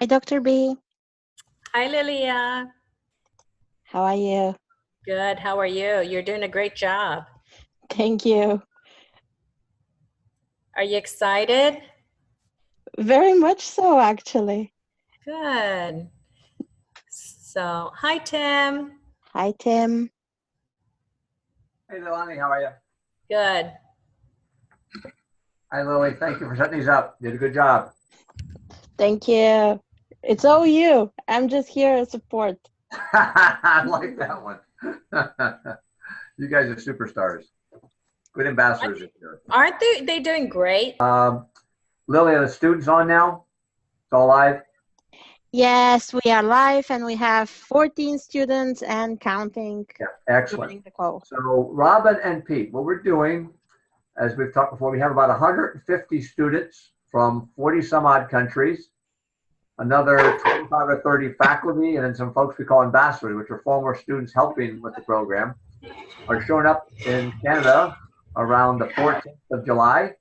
Hi, Dr. B. Hi, Lilia. How are you? Good. How are you? You're doing a great job. Thank you. Are you excited? Very much so, actually. Good. So, hi, Tim. Hi, Tim. Hey, Lilani, how are you? Good. Hi, Lily. Thank you for setting these up. Did a good job. Thank you. It's all you. I'm just here as support. I like that one. You guys are superstars. Good ambassadors this year. Aren't they doing great? Lily, are the students on now? It's all live? Yes, we are live and we have 14 students and counting. Yeah, excellent. Joining the call. So Robin and Pete, what we're doing, as we've talked before, we have about 150 students from 40 some odd countries, another 25 or 30 faculty, and then some folks we call ambassadors, which are former students helping with the program, are showing up in Canada around the 14th of July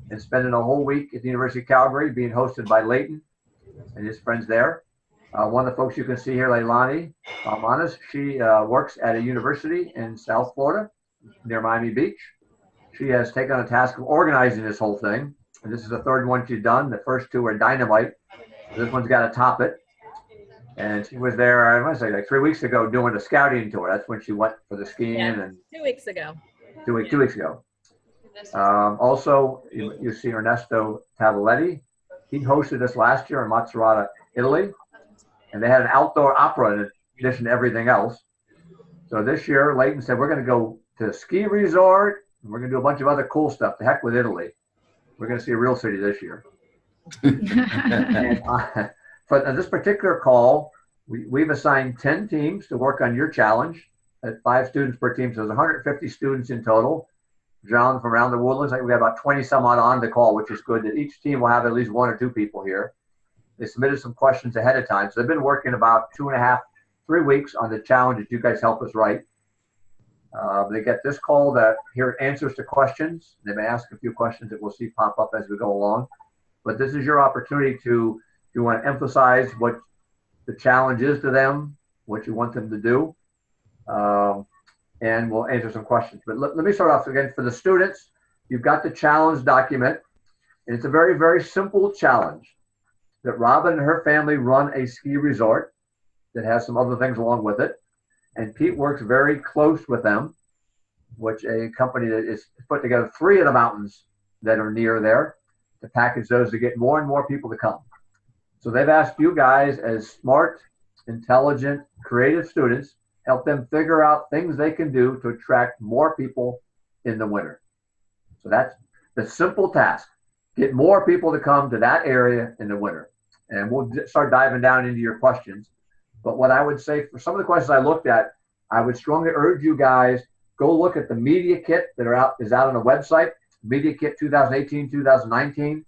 and spending a whole week at the University of Calgary being hosted by Leighton and his friends there. One of the folks you can see here, Leilani Almanas, she works at a university in South Florida near Miami Beach. She has taken on a task of organizing this whole thing. And this is the third one she's done. The first two are dynamite. This one's got to top it. And she was there, I want to say like 3 weeks ago doing a scouting tour. That's when she went for the skiing. Yeah, and 2 weeks ago. Two weeks ago. Also, you see Ernesto Tavoletti. He hosted us last year in Macerata, Italy. And they had an outdoor opera in addition to everything else. So this year, Leighton said, we're going to go to a ski resort. And we're going to do a bunch of other cool stuff. To heck with Italy. We're going to see a real city this year. And, for this particular call, we've assigned 10 teams to work on your challenge at 5 students per team. So there's 150 students in total. John from around the Woodlands, I think we have about 20 some odd on the call, which is good that each team will have at least 1 or 2 people here. They submitted some questions ahead of time. So they've been working about 2.5, 3 weeks on the challenge that you guys help us write. They get this call to hear answers to questions. They may ask a few questions that we'll see pop up as we go along. But this is your opportunity to, if you want to emphasize what the challenge is to them, what you want them to do, and we'll answer some questions. But let me start off again. For the students, you've got the challenge document, and it's a very, very simple challenge that Robin and her family run a ski resort that has some other things along with it. And Pete works very close with them, which a company that is put together 3 of the mountains that are near there to package those to get more and more people to come. So they've asked you guys as smart, intelligent, creative students, help them figure out things they can do to attract more people in the winter. So that's the simple task. Get more people to come to that area in the winter. And we'll start diving down into your questions. But what I would say for some of the questions I looked at, I would strongly urge you guys, go look at the media kit that is out on the website, Media Kit 2018, 2019.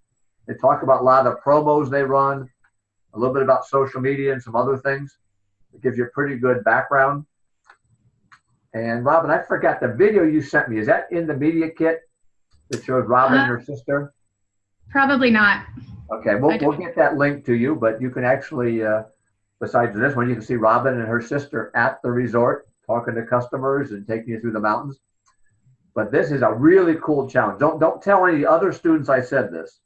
They talk about a lot of the promos they run, a little bit about social media and some other things. It gives you a pretty good background. And Robin, I forgot the video you sent me. Is that in the media kit that shows Robin and her sister? Probably not. Okay, we'll get that link to you, but you can actually, besides this one, you can see Robin and her sister at the resort talking to customers and taking you through the mountains. But this is a really cool challenge. Don't tell any of the other students I said this.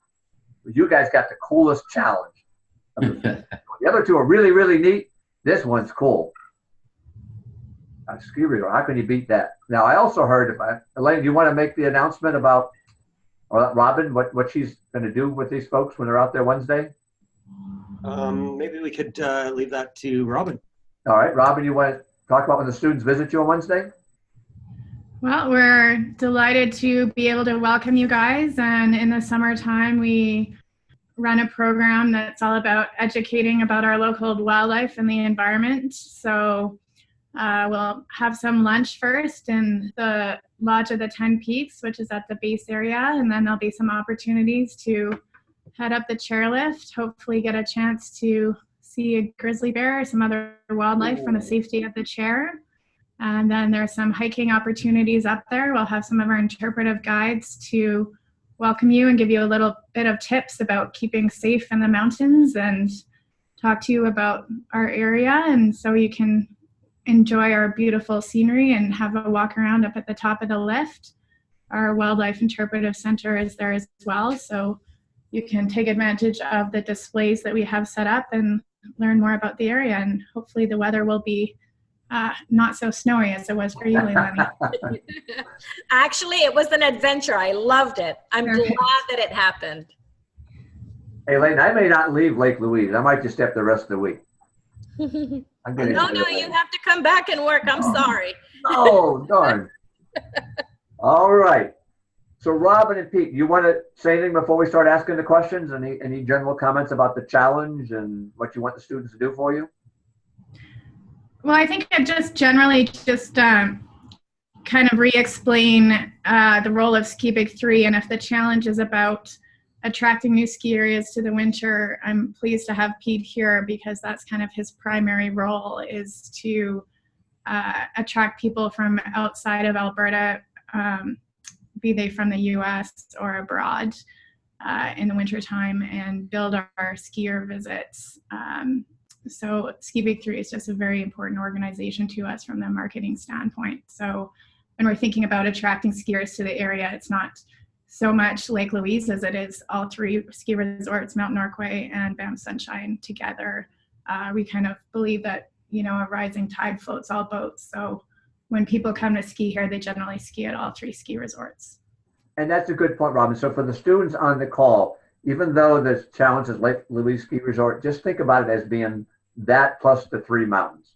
But you guys got the coolest challenge. The other 2 are really, really neat. This one's cool. A ski resort. How can you beat that? Now, I also heard, Elaine, do you want to make the announcement about Robin, what she's going to do with these folks when they're out there Wednesday? Maybe we could leave that to Robin. All right, Robin, you want to talk about when the students visit you on Wednesday? Well, we're delighted to be able to welcome you guys. And in the summertime, we run a program that's all about educating about our local wildlife and the environment. So we'll have some lunch first in the Lodge of the 10 Peaks, which is at the base area. And then there'll be some opportunities to head up the chairlift, hopefully get a chance to see a grizzly bear or some other wildlife from the safety of the chair. And then there's some hiking opportunities up there. We'll have some of our interpretive guides to welcome you and give you a little bit of tips about keeping safe in the mountains. And talk to you about our area, and so you can enjoy our beautiful scenery and have a walk around up at the top of the lift. Our Wildlife Interpretive Center is there as well, so you can take advantage of the displays that we have set up and learn more about the area, and hopefully the weather will be not so snowy as it was for you, Leilani. Actually, it was an adventure. I loved it. I'm glad that it happened. Hey, Layton, I may not leave Lake Louise. I might just stay up the rest of the week. I'm gonna No, you have to come back and work. I'm sorry. Oh, darn. All right. So Robin and Pete, you want to say anything before we start asking the questions? Any general comments about the challenge and what you want the students to do for you? Well, I think I just generally kind of re-explain the role of Ski Big 3, and if the challenge is about attracting new ski areas to the winter, I'm pleased to have Pete here because that's kind of his primary role, is to attract people from outside of Alberta, be they from the US or abroad in the wintertime, and build our skier visits. So Ski Big 3 is just a very important organization to us from the marketing standpoint. So when we're thinking about attracting skiers to the area, it's not so much Lake Louise as it is all three ski resorts, Mount Norquay and Banff Sunshine together. We kind of believe that, you know, a rising tide floats all boats. So when people come to ski here, they generally ski at all three ski resorts. And that's a good point, Robin. So for the students on the call, even though the challenge is Lake Louise Ski Resort, just think about it as being that plus the three mountains.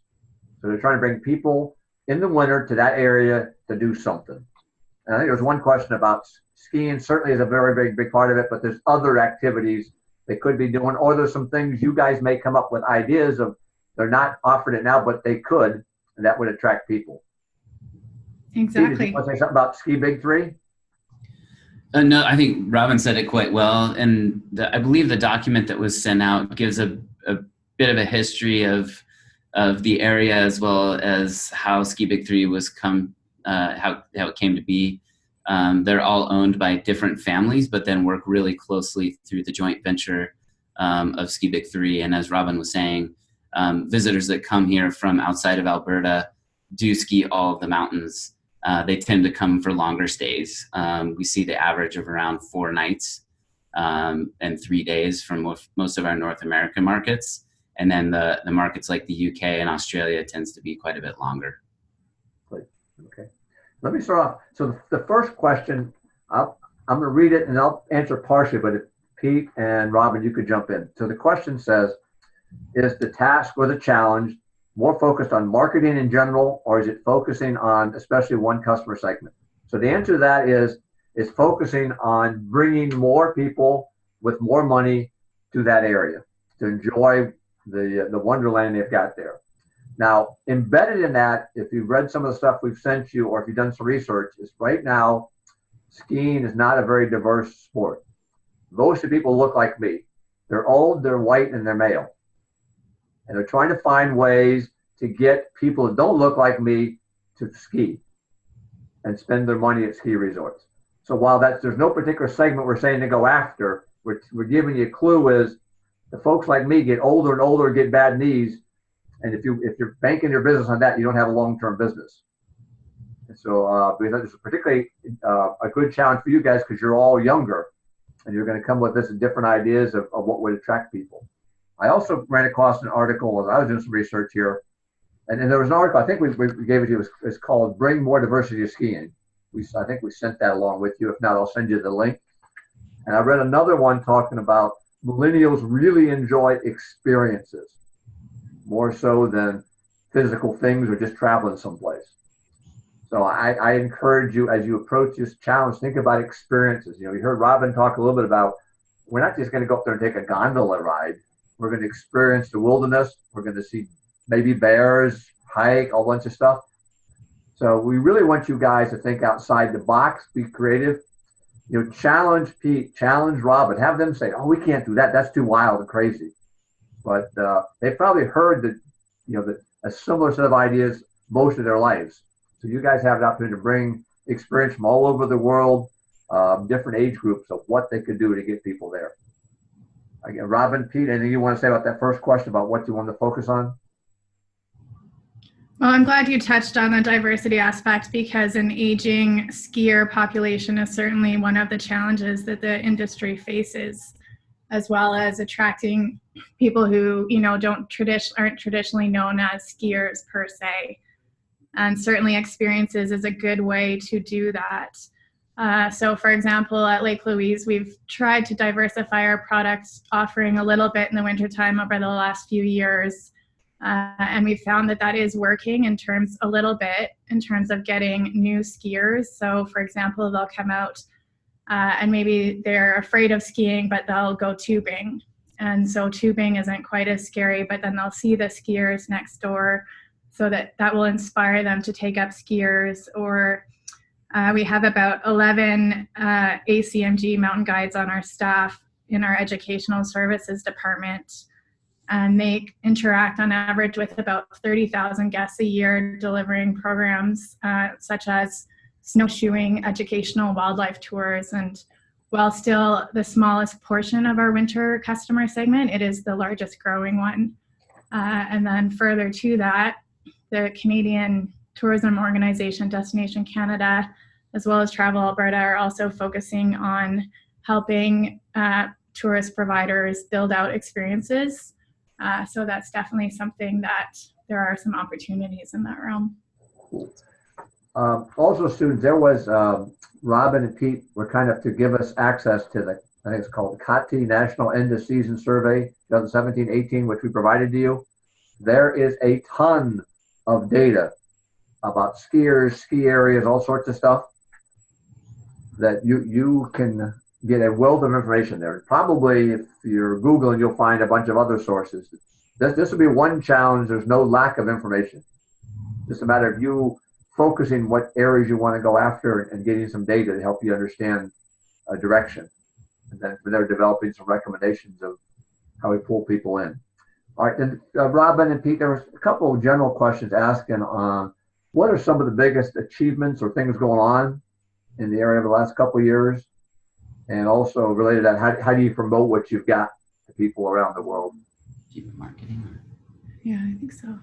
So they're trying to bring people in the winter to that area to do something. And I think there was one question about skiing. Certainly is a very big part of it, but there's other activities they could be doing, or there's some things you guys may come up with ideas of. They're not offering it now, but they could, and that would attract people. Exactly. Steve, you want to say something about Ski Big 3? No, I think Robin said it quite well. And I believe the document that was sent out gives a bit of a history of the area, as well as how Ski Big 3 was how it came to be. They're all owned by different families, but then work really closely through the joint venture of Ski Big 3. And as Robin was saying, visitors that come here from outside of Alberta do ski all of the mountains. They tend to come for longer stays. We see the average of around 4 nights and 3 days from most of our North American markets. And then the markets like the UK and Australia tends to be quite a bit longer. Great. Okay. Let me start off. So the first question, I'm going to read it and I'll answer partially, but if Pete and Robin, you could jump in. So the question says, is the task or the challenge more focused on marketing in general, or is it focusing on especially one customer segment? So the answer to that is focusing on bringing more people with more money to that area to enjoy the wonderland they've got there. Now, embedded in that, if you've read some of the stuff we've sent you, or if you've done some research, is right now, skiing is not a very diverse sport. Most of the people look like me. They're old, they're white, and they're male. And they're trying to find ways to get people that don't look like me to ski and spend their money at ski resorts. So while there's no particular segment we're saying to go after, we're giving you a clue is the folks like me get older and older, get bad knees. And if you're banking your business on that, you don't have a long-term business. And so this is particularly a good challenge for you guys because you're all younger and you're going to come with this and different ideas of what would attract people. I also ran across an article as I was doing some research here, and there was an article, I think we gave it to you, it's called Bring More Diversity to Skiing. I think we sent that along with you. If not, I'll send you the link. And I read another one talking about millennials really enjoy experiences more so than physical things or just traveling someplace. So I encourage you, as you approach this challenge, think about experiences. You know, you heard Robin talk a little bit about, we're not just going to go up there and take a gondola ride. We're going to experience the wilderness. We're going to see maybe bears, hike, a bunch of stuff. So we really want you guys to think outside the box, be creative. You know, challenge Pete, challenge Robin, have them say, "Oh, we can't do that. That's too wild and crazy." But they've probably heard a similar set of ideas most of their lives. So you guys have an opportunity to bring experience from all over the world, different age groups of what they could do to get people there. Again, Robin, Pete, anything you want to say about that first question about what you want to focus on? Well, I'm glad you touched on the diversity aspect, because an aging skier population is certainly one of the challenges that the industry faces, as well as attracting people who, aren't traditionally known as skiers per se. And certainly experiences is a good way to do that. So for example, at Lake Louise, we've tried to diversify our product offering a little bit in the wintertime over the last few years. And we found that is working a little bit in terms of getting new skiers. So for example, they'll come out and maybe they're afraid of skiing, but they'll go tubing. And so tubing isn't quite as scary, but then they'll see the skiers next door, so that will inspire them to take up skiers. Or we have about 11 ACMG mountain guides on our staff in our educational services department. And they interact on average with about 30,000 guests a year, delivering programs such as snowshoeing, educational wildlife tours. And while still the smallest portion of our winter customer segment, it is the largest growing one. And then further to that, the Canadian tourism organization Destination Canada, as well as Travel Alberta, are also focusing on helping tourist providers build out experiences. So that's definitely something that there are some opportunities in that realm. Also, students, there was Robin and Pete were kind of to give us access to the, I think it's called COTI National End of Season Survey 2017-18, which we provided to you. There is a ton of data about skiers, ski areas, all sorts of stuff that you can get a wealth of information there. Probably if you're Googling, you'll find a bunch of other sources. This will be one challenge. There's no lack of information. It's a matter of you focusing what areas you want to go after and getting some data to help you understand a direction. And then they're developing some recommendations of how we pull people in. All right, and Robin and Pete, there was a couple of general questions asking what are some of the biggest achievements or things going on in the area over the last couple of years? And also related to that, how do you promote what you've got to people around the world? Marketing. Yeah, I think so.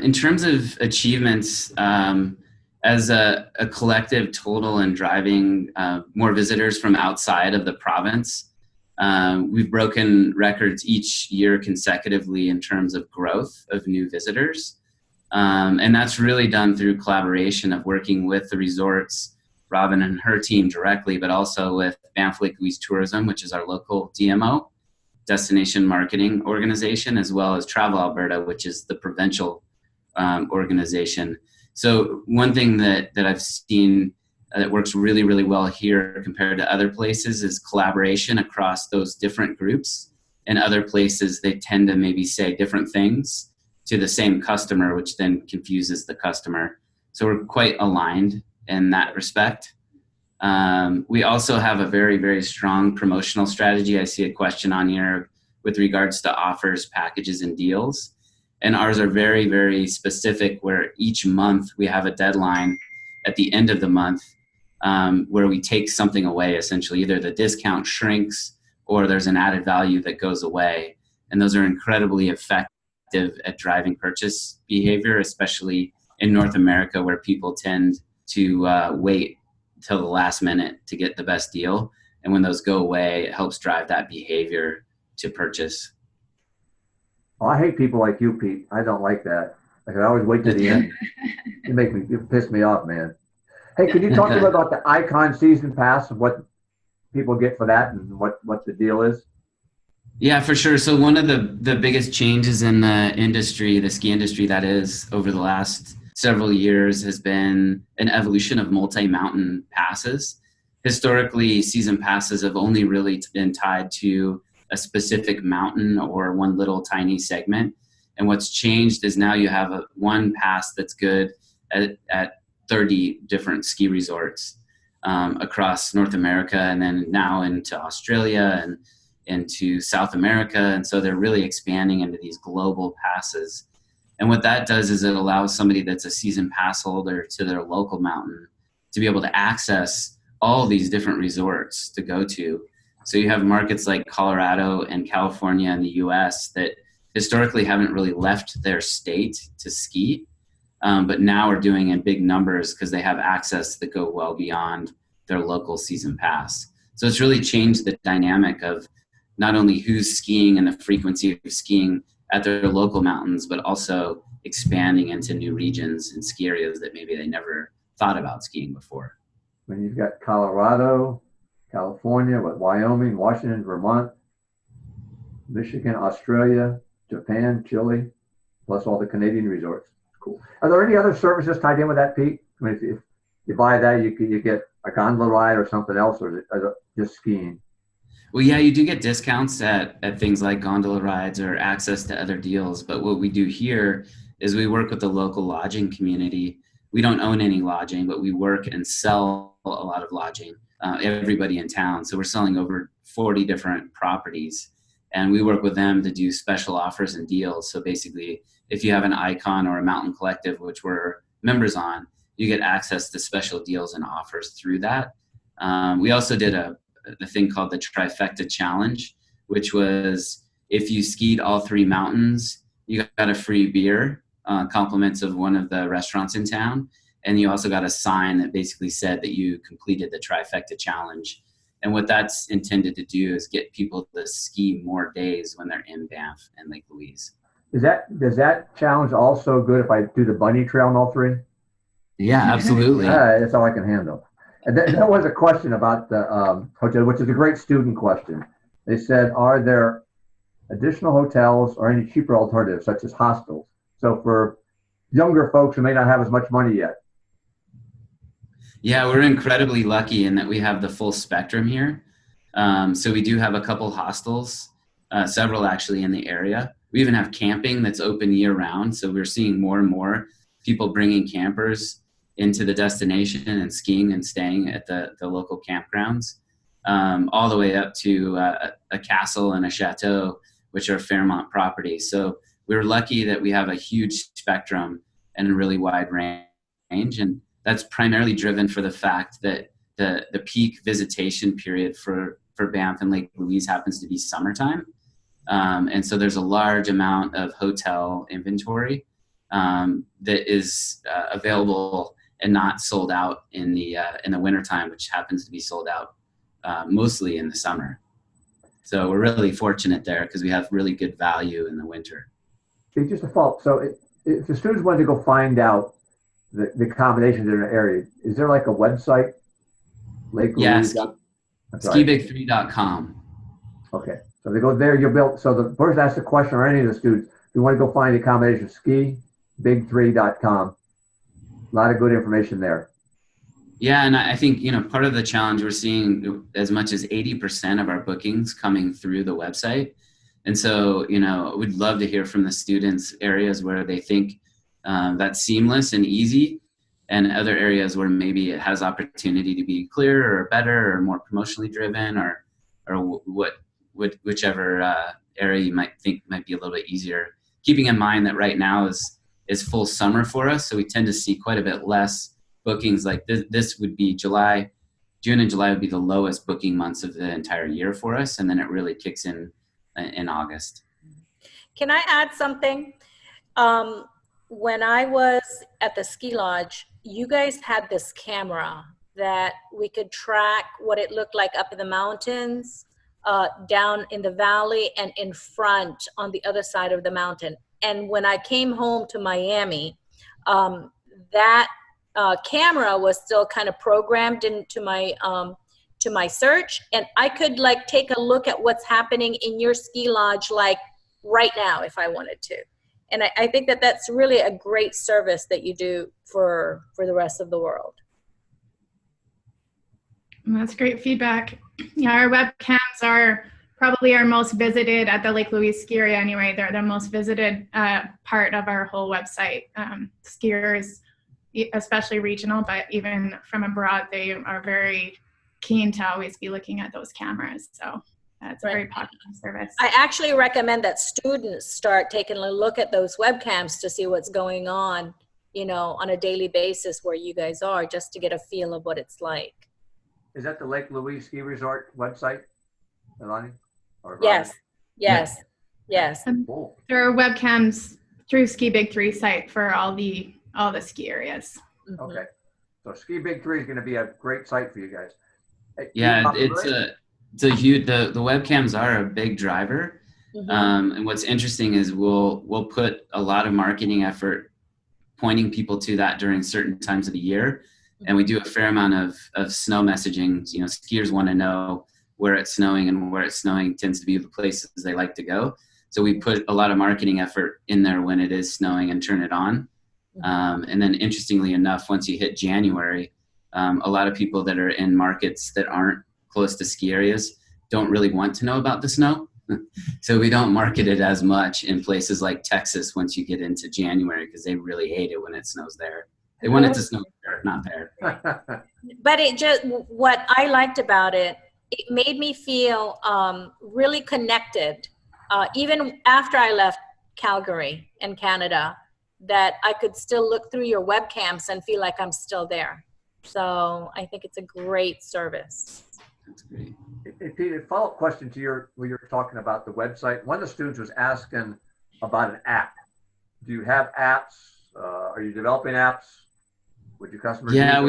In terms of achievements, as a collective total and driving more visitors from outside of the province, we've broken records each year consecutively in terms of growth of new visitors. And that's really done through collaboration of working with the resorts, Robin and her team directly, but also with Banff Lake Louise Tourism, which is our local DMO, Destination Marketing Organization, as well as Travel Alberta, which is the provincial organization. So one thing that I've seen that works really, really well here compared to other places is collaboration across those different groups. In other places, they tend to maybe say different things to the same customer, which then confuses the customer. So we're quite aligned in that respect. We also have a very, very strong promotional strategy. I see a question on here with regards to offers, packages, and deals. And ours are very, very specific, where each month we have a deadline at the end of the month where we take something away, essentially. Either the discount shrinks or there's an added value that goes away. And those are incredibly effective at driving purchase behavior, especially in North America, where people tend to wait till the last minute to get the best deal. And when those go away, it helps drive that behavior to purchase. Oh, I hate people like you, Pete. I don't like that. Like, I always wait to the end. It piss me off, man. Hey, can you talk a little about the Icon Season Pass and what people get for that and what the deal is? Yeah, for sure. So one of the biggest changes in the industry, the ski industry, that is, over the last several years, has been an evolution of multi-mountain passes. Historically, season passes have only really been tied to a specific mountain or one little tiny segment. And what's changed is now you have one pass that's good at 30 different ski resorts across North America, and then now into Australia and into South America. And so they're really expanding into these global passes. And what that does is it allows somebody that's a season pass holder to their local mountain to be able to access all these different resorts to go to. So you have markets like Colorado and California in the US that historically haven't really left their state to ski, but now are doing in big numbers because they have access that go well beyond their local season pass. So it's really changed the dynamic of not only who's skiing and the frequency of skiing at their local mountains, but also expanding into new regions and ski areas that maybe they never thought about skiing before. When you've got Colorado, California, Wyoming, Washington, Vermont, Michigan, Australia, Japan, Chile, plus all the Canadian resorts. Cool. Are there any other services tied in with that, Pete? I mean, if you buy that, you get a gondola ride or something else, or is it just skiing? Well, yeah, you do get discounts at things like gondola rides or access to other deals. But what we do here is we work with the local lodging community. We don't own any lodging, but we work and sell a lot of lodging, everybody in town. So we're selling over 40 different properties, and we work with them to do special offers and deals. So basically, if you have an Icon or a Mountain Collective, which we're members on, you get access to special deals and offers through that. We also did a thing called the Trifecta Challenge, which was if you skied all 3 mountains, you got a free beer, compliments of one of the restaurants in town. And you also got a sign that basically said that you completed the Trifecta Challenge. And what that's intended to do is get people to ski more days when they're in Banff and Lake Louise. Does that challenge also good if I do the bunny trail on all 3? Yeah, absolutely. That's all I can handle. And there was a question about the hotel, which is a great student question. They said, are there additional hotels or any cheaper alternatives, such as hostels? So for younger folks who may not have as much money yet. Yeah, we're incredibly lucky in that we have the full spectrum here. So we do have a couple hostels, several actually in the area. We even have camping that's open year round. So we're seeing more and more people bringing campers into the destination and skiing and staying at the local campgrounds, all the way up to a castle and a chateau, which are Fairmont properties. So we're lucky that we have a huge spectrum and a really wide range. And that's primarily driven for the fact that the peak visitation period for Banff and Lake Louise happens to be summertime. And so there's a large amount of hotel inventory that is available and not sold out in the wintertime, which happens to be sold out mostly in the summer. So we're really fortunate there because we have really good value in the winter. Just a fault. So if the students wanted to go find out the accommodations in an area, is there like a website? Lake Louise? Yeah, skibig3.com. Okay. So they go there, you'll build. So the person asks the question, or any of the students, if you want to go find the accommodation, skibig3.com. A lot of good information there. Yeah, and I think, part of the challenge, we're seeing as much as 80% of our bookings coming through the website. And so, we'd love to hear from the students areas where they think that's seamless and easy, and other areas where maybe it has opportunity to be clearer or better or more promotionally driven or whichever area you might think might be a little bit easier. Keeping in mind that right now is full summer for us, so we tend to see quite a bit less bookings. Like this would be June and July would be the lowest booking months of the entire year for us, and then it really kicks in August. Can I add something? When I was at the ski lodge, you guys had this camera that we could track what it looked like up in the mountains, down in the valley, and in front on the other side of the mountain. And when I came home to Miami, that camera was still kind of programmed into my search, and I could take a look at what's happening in your ski lodge right now if I wanted to. And I think that that's really a great service that you do for the rest of the world. That's great feedback. Yeah, our webcams are probably our most visited at the Lake Louise ski area anyway. They're the most visited part of our whole website. Skiers, especially regional, but even from abroad, they are very keen to always be looking at those cameras. So that's a very popular service. I actually recommend that students start taking a look at those webcams to see what's going on, on a daily basis where you guys are, just to get a feel of what it's like. Is that the Lake Louise Ski Resort website? Elani? Or Yes, Robin? yes, yes. Cool. There are webcams through Ski Big 3 site for all the ski areas. Mhm. Okay. So Ski Big 3 is going to be a great site for you guys. Hey, Yeah, Pete, it's a huge, the webcams are a big driver. Mhm. And what's interesting is we'll put a lot of marketing effort pointing people to that during certain times of the year. And we do a fair amount of snow messaging. You know, skiers want to know where it's snowing, and where it's snowing tends to be the places they like to go. So we put a lot of marketing effort in there when it is snowing and turn it on. And then interestingly enough, once you hit January, a lot of people that are in markets that aren't close to ski areas don't really want to know about the snow. So we don't market it as much in places like Texas once you get into January, because they really hate it when it snows there. They want it to snow there, not there. But it just, what I liked about it, it made me feel really connected, even after I left Calgary in Canada, that I could still look through your webcams and feel like I'm still there. So I think it's a great service. That's great. Hey, Pete, a follow-up question to when you're talking about the website. One of the students was asking about an app. Do you have apps? Are you developing apps? Would your customers? Yeah,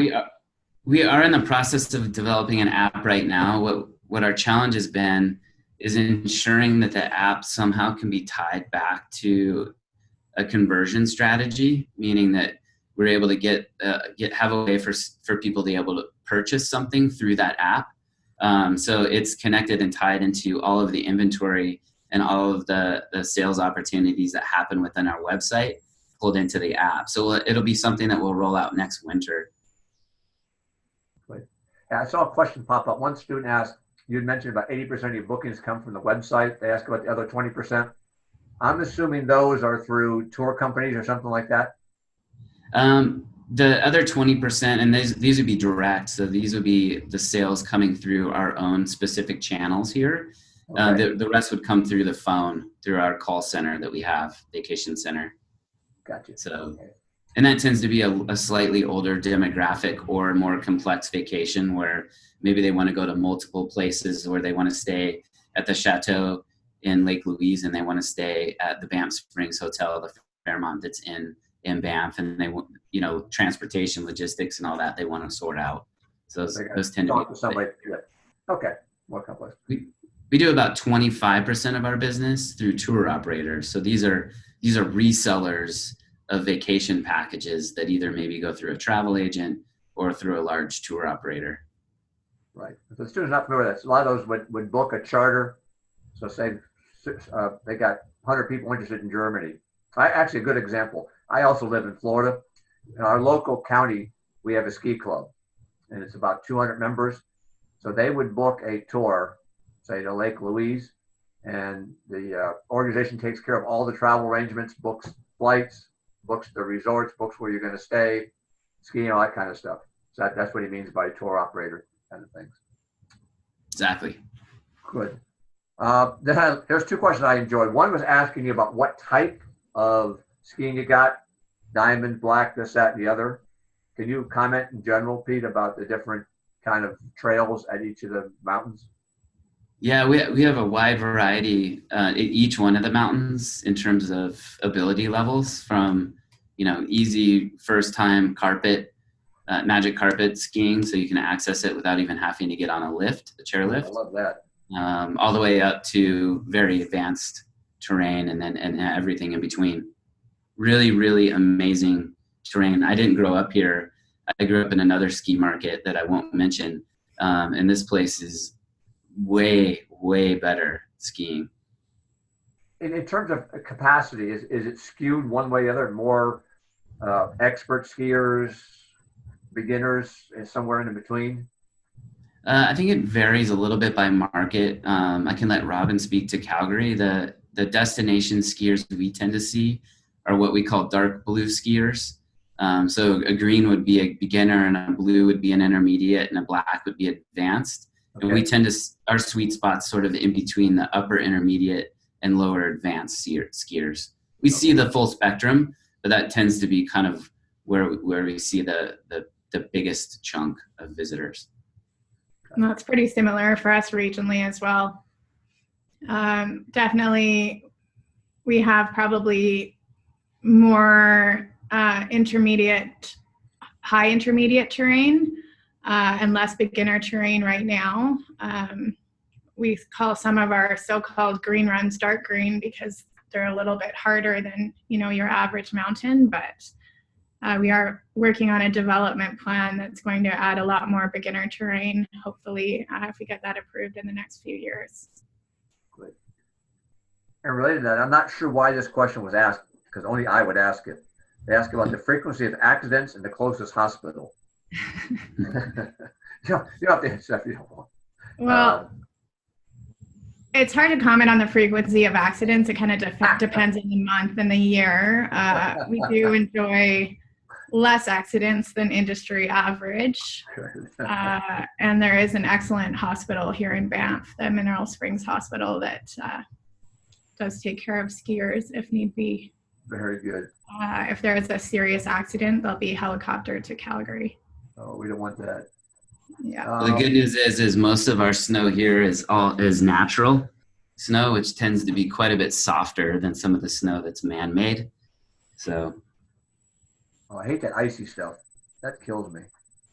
we are in the process of developing an app right now. What our challenge has been is ensuring that the app somehow can be tied back to a conversion strategy, meaning that we're able to have a way for people to be able to purchase something through that app. So it's connected and tied into all of the inventory and all of the sales opportunities that happen within our website, pulled into the app. So it'll be something that we'll roll out next winter. Yeah, I saw a question pop up. One student asked, you had mentioned about 80% of your bookings come from the website. They asked about the other 20%. I'm assuming those are through tour companies or something like that. The other 20%, and these would be direct. So these would be the sales coming through our own specific channels here. Okay. The rest would come through the phone, through our call center that we have, Vacation Center. Gotcha. So, okay. And that tends to be a slightly older demographic or more complex vacation, where maybe they want to go to multiple places, or they want to stay at the chateau in Lake Louise, and they want to stay at the Banff Springs Hotel, the Fairmont that's in Banff, and they want, transportation, logistics, and all that they want to sort out. So those tend to be somebody. Okay, more complex. We do about 25% of our business through tour operators. So these are resellers of vacation packages that either maybe go through a travel agent or through a large tour operator. Right. If the student's not familiar with that, a lot of those would book a charter. So say they got 100 people interested in Germany. Actually, a good example. I also live in Florida. In our local county, we have a ski club, and it's about 200 members. So they would book a tour, say to Lake Louise, and the organization takes care of all the travel arrangements, books flights, books the resorts, books where you're going to stay, skiing, all that kind of stuff. So that's what he means by tour operator kind of things. Exactly. Good. There's two questions I enjoyed. One was asking you about what type of skiing you got, diamond, black, this, that, and the other. Can you comment in general, Pete, about the different kind of trails at each of the mountains? Yeah, we have a wide variety at each one of the mountains in terms of ability levels, from easy first time carpet, magic carpet skiing, so you can access it without even having to get on a lift, a chairlift. I love that. All the way up to very advanced terrain, and everything in between. Really, really amazing terrain. I didn't grow up here. I grew up in another ski market that I won't mention, and this place is way, way better skiing. In terms of capacity, is it skewed one way or the other? More expert skiers, beginners, and somewhere in between? I think it varies a little bit by market. I can let Robin speak to Calgary. The destination skiers we tend to see are what we call dark blue skiers. So a green would be a beginner, and a blue would be an intermediate, and a black would be advanced. Okay. And we tend to, our sweet spot's sort of in between the upper intermediate and lower advanced skiers. We see the full spectrum, but that tends to be kind of where we see the biggest chunk of visitors. Well, it's pretty similar for us regionally as well. Definitely, we have probably more high intermediate terrain and less beginner terrain right now. We call some of our so-called green runs dark green because they're a little bit harder than, you know, your average mountain, but we are working on a development plan that's going to add a lot more beginner terrain, hopefully, if we get that approved in the next few years. Great. And related to that, I'm not sure why this question was asked, because only I would ask it. They ask about the frequency of accidents in the closest hospital. You don't have to answer that if you don't want. Well, it's hard to comment on the frequency of accidents. It kind of depends on the month and the year. We do enjoy less accidents than industry average. And there is an excellent hospital here in Banff, the Mineral Springs Hospital, that does take care of skiers if need be. Very good. If there is a serious accident, they'll be helicoptered to Calgary. Oh, we don't want that. Yeah. Well, the good news is most of our snow here is natural snow, which tends to be quite a bit softer than some of the snow that's man-made. So. Oh, I hate that icy stuff. That kills me.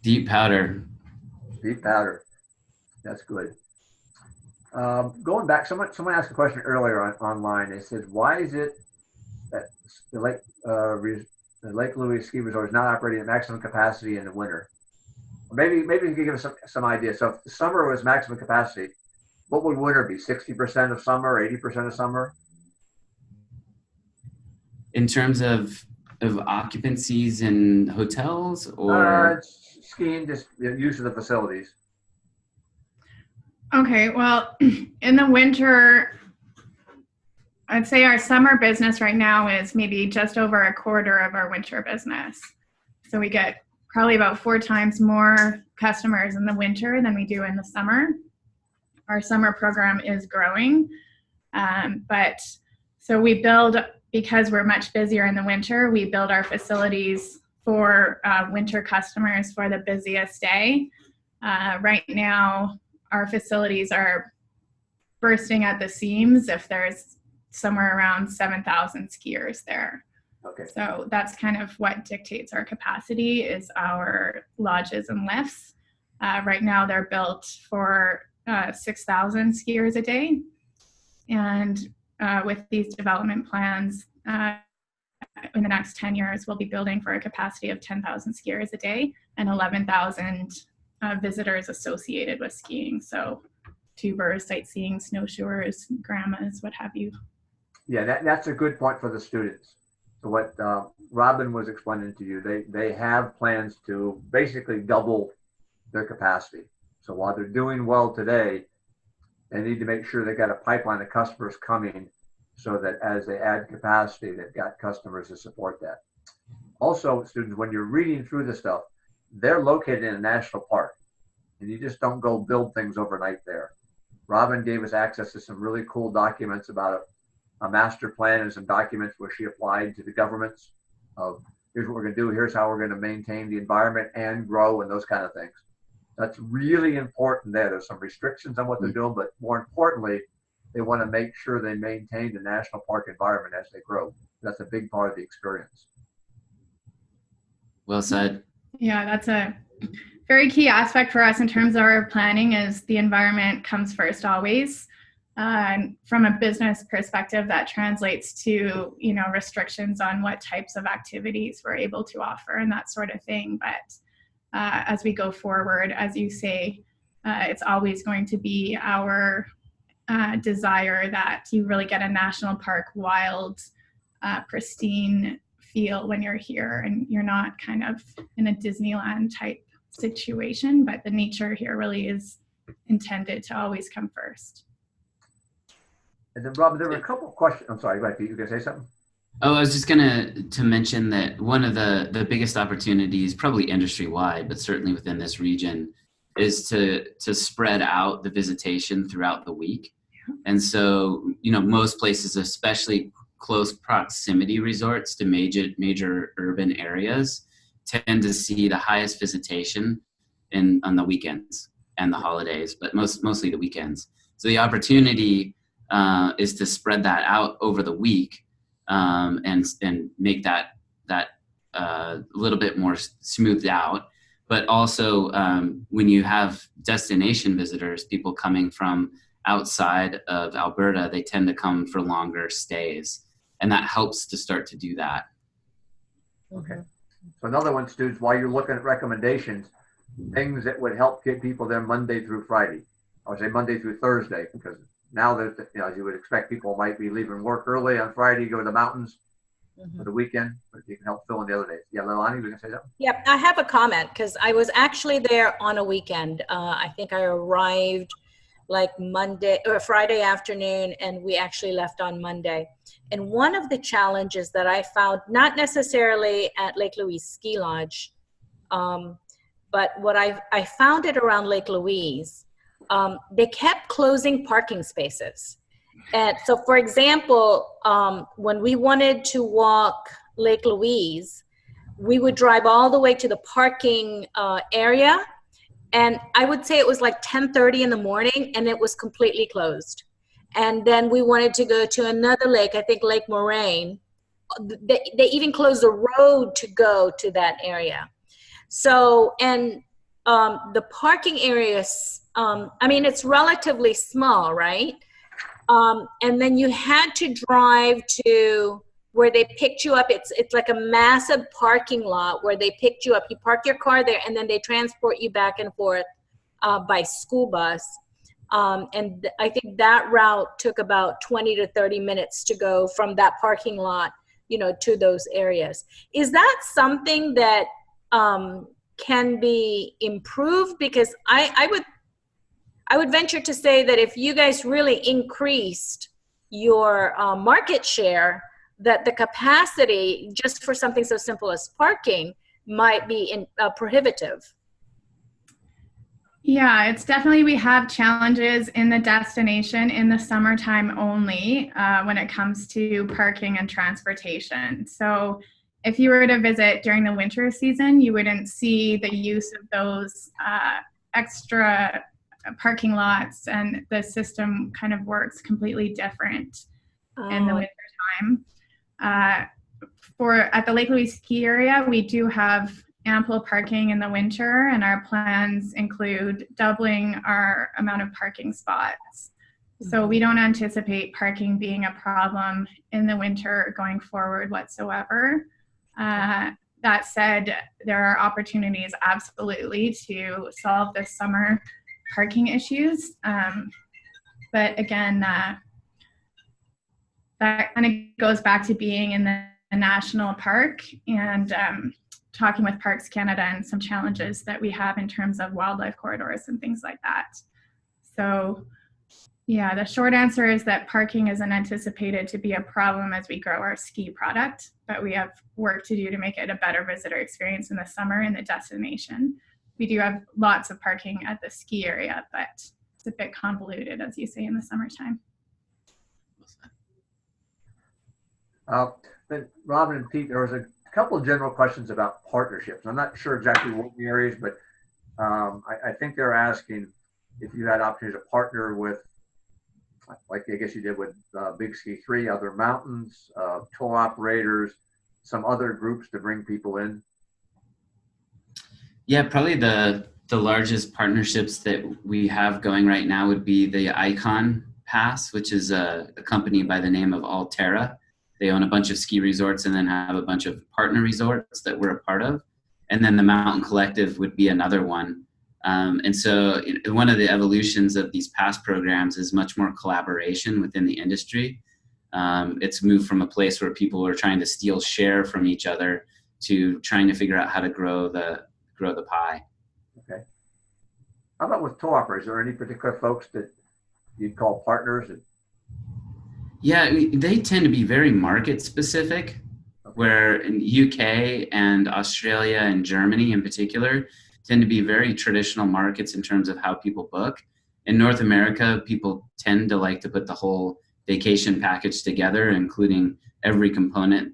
Deep powder. Deep powder. That's good. Going back, someone asked a question earlier online. They said, "Why is it that the Lake Louise ski resort is not operating at maximum capacity in the winter?" Maybe you could give us some idea. So if the summer was maximum capacity, what would winter be? 60% of summer, 80% of summer? In terms of occupancies in hotels, or skiing, just use of the facilities. Okay, well, in the winter, I'd say our summer business right now is maybe just over a quarter of our winter business. So we get probably about 4 times more customers in the winter than we do in the summer. Our summer program is growing, but so we build, because we're much busier in the winter, we build our facilities for winter customers for the busiest day. Right now, our facilities are bursting at the seams if there's somewhere around 7,000 skiers there. Okay. So that's kind of what dictates our capacity, is our lodges and lifts. Right now they're built for 6,000 skiers a day. And with these development plans, in the next 10 years, we'll be building for a capacity of 10,000 skiers a day and 11,000 visitors associated with skiing. So tubers, sightseeing, snowshoers, grandmas, what have you. Yeah, that's a good point for the students. So what Robin was explaining to you, they have plans to basically double their capacity. So while they're doing well today, they need to make sure they've got a pipeline of customers coming so that as they add capacity, they've got customers to support that. Also, students, when you're reading through the stuff, they're located in a national park, and you just don't go build things overnight there. Robin gave us access to some really cool documents about a master plan and some documents where she applied to the governments of, here's what we're going to do, here's how we're going to maintain the environment and grow and those kind of things. That's really important there. There's some restrictions on what they're doing, but more importantly, they want to make sure they maintain the national park environment as they grow. That's a big part of the experience. Well said. Yeah, that's a very key aspect for us in terms of our planning, is the environment comes first always. And from a business perspective, that translates to, you know, restrictions on what types of activities we're able to offer and that sort of thing. But as we go forward, as you say, it's always going to be our desire that you really get a national park, wild, pristine feel when you're here, and you're not kind of in a Disneyland type situation, but the nature here really is intended to always come first. And then, Robin, there were a couple of questions. I'm sorry, go ahead, Pete. You going to say something? Oh, I was just going to mention that one of the biggest opportunities, probably industry-wide, but certainly within this region, is to spread out the visitation throughout the week. Yeah. And so, you know, most places, especially close proximity resorts to major urban areas, tend to see the highest visitation on the weekends and the holidays, but mostly the weekends. So the opportunity is to spread that out over the week, and make that a little bit more smoothed out. But also, when you have destination visitors, people coming from outside of Alberta, they tend to come for longer stays, and that helps to start to do that. Okay. So another one, students, while you're looking at recommendations, things that would help get people there Monday through Friday. I would say Monday through Thursday, because now that, as you would expect, people might be leaving work early on Friday, go to the mountains for the weekend, but you can help fill in the other days. Yeah, Leilani, we can say that. Yep, I have a comment because I was actually there on a weekend. I think I arrived like Monday or Friday afternoon, and we actually left on Monday. And one of the challenges that I found, not necessarily at Lake Louise Ski Lodge, but what I found it around Lake Louise, they kept closing parking spaces. And so, for example, when we wanted to walk Lake Louise, we would drive all the way to the parking area. And I would say it was like 10:30 in the morning, and it was completely closed. And then we wanted to go to another lake, I think Lake Moraine. They even closed the road to go to that area. So, and the parking areas, I mean, it's relatively small, right? And then you had to drive to where they picked you up. It's like a massive parking lot where they picked you up. You park your car there, and then they transport you back and forth by school bus. And I think that route took about 20 to 30 minutes to go from that parking lot, to those areas. Is that something that can be improved? Because I would venture to say that if you guys really increased your market share, that the capacity just for something so simple as parking might be prohibitive. Yeah, it's definitely, we have challenges in the destination in the summertime only when it comes to parking and transportation. So if you were to visit during the winter season, you wouldn't see the use of those extra parking lots, and the system kind of works completely different in the winter time. At the Lake Louise ski area, we do have ample parking in the winter, and our plans include doubling our amount of parking spots. So we don't anticipate parking being a problem in the winter going forward whatsoever. That said, there are opportunities absolutely to solve the summer parking issues. But again, that kind of goes back to being in the national park and talking with Parks Canada and some challenges that we have in terms of wildlife corridors and things like that. So yeah, the short answer is that parking isn't anticipated to be a problem as we grow our ski product, but we have work to do to make it a better visitor experience in the summer in the destination. We do have lots of parking at the ski area, but it's a bit convoluted, as you say, in the summertime. Then Robin and Pete, there was a couple of general questions about partnerships. I'm not sure exactly what the areas, but I think they're asking if you had opportunity to partner with, like I guess you did with Big Ski 3, other mountains, tour operators, some other groups to bring people in. Yeah, probably the largest partnerships that we have going right now would be the Icon Pass, which is a company by the name of Alterra. They own a bunch of ski resorts and then have a bunch of partner resorts that we're a part of. And then the Mountain Collective would be another one. And so one of the evolutions of these past programs is much more collaboration within the industry. It's moved from a place where people are trying to steal share from each other to trying to figure out how to grow the pie. Okay. How about with tour operators? Are there any particular folks that you'd call partners? Yeah, they tend to be very market specific, where in UK and Australia and Germany in particular tend to be very traditional markets in terms of how people book. In North America, people tend to like to put the whole vacation package together, including every component,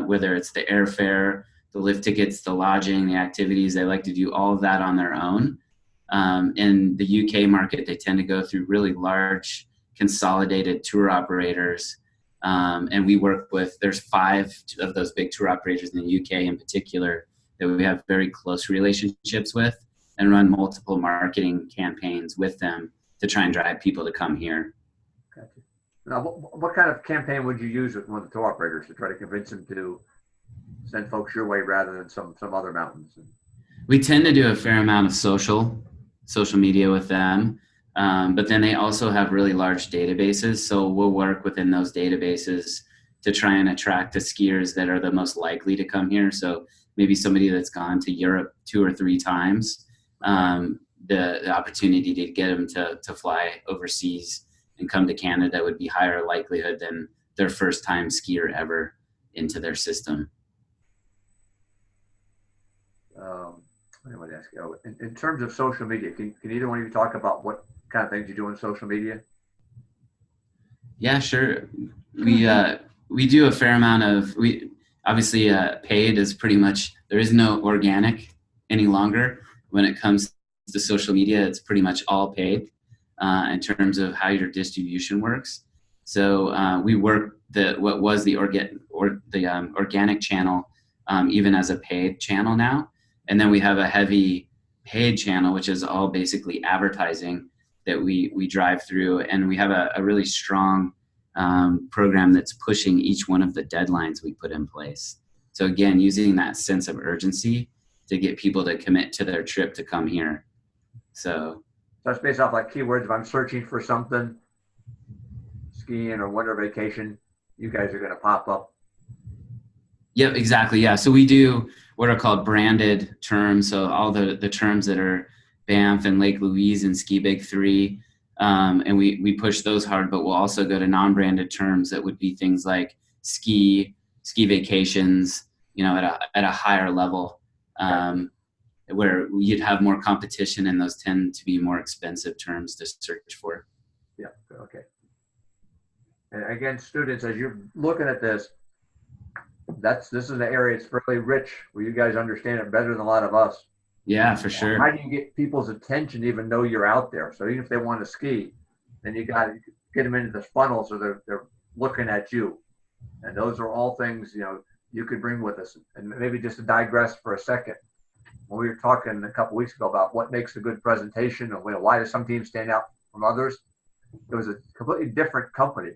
whether it's the airfare, the lift tickets, the lodging, the activities. They like to do all of that on their own. In the UK market, they tend to go through really large consolidated tour operators. And we work with, there's 5 of those big tour operators in the UK in particular that we have very close relationships with, and run multiple marketing campaigns with them to try and drive people to come here. Gotcha. Now, what kind of campaign would you use with one of the tour operators to try to convince them to send folks your way rather than some other mountains? We tend to do a fair amount of social media with them, but then they also have really large databases. So we'll work within those databases to try and attract the skiers that are the most likely to come here. So maybe somebody that's gone to Europe 2 or 3 times, the opportunity to get them to fly overseas and come to Canada would be higher likelihood than their first time skier ever into their system. I want to ask you, in terms of social media, can either one of you talk about what kind of things you do in social media? Yeah, sure. We do a fair amount of, obviously paid is pretty much, there is no organic any longer. When it comes to social media, it's pretty much all paid in terms of how your distribution works. So we work what was the organic channel even as a paid channel now. And then we have a heavy paid channel, which is all basically advertising that we drive through. And we have a really strong program that's pushing each one of the deadlines we put in place. So again, using that sense of urgency to get people to commit to their trip to come here. So that's based off like keywords. If I'm searching for something, skiing or winter vacation, you guys are going to pop up. Yep, exactly. Yeah. So we do what are called branded terms. So all the terms that are Banff and Lake Louise and Ski Big 3. And we push those hard, but we'll also go to non-branded terms that would be things like ski vacations, at a higher level, where you'd have more competition, and those tend to be more expensive terms to search for. Yeah. Okay. And again, students, as you're looking at this is an area it's fairly rich, where you guys understand it better than a lot of us. Yeah, for sure. How do you get people's attention to even know you're out there? So even if they want to ski, then you got to get them into the funnel so they're looking at you. And those are all things, you could bring with us. And maybe just to digress for a second, when we were talking a couple weeks ago about what makes a good presentation and why do some teams stand out from others, it was a completely different company.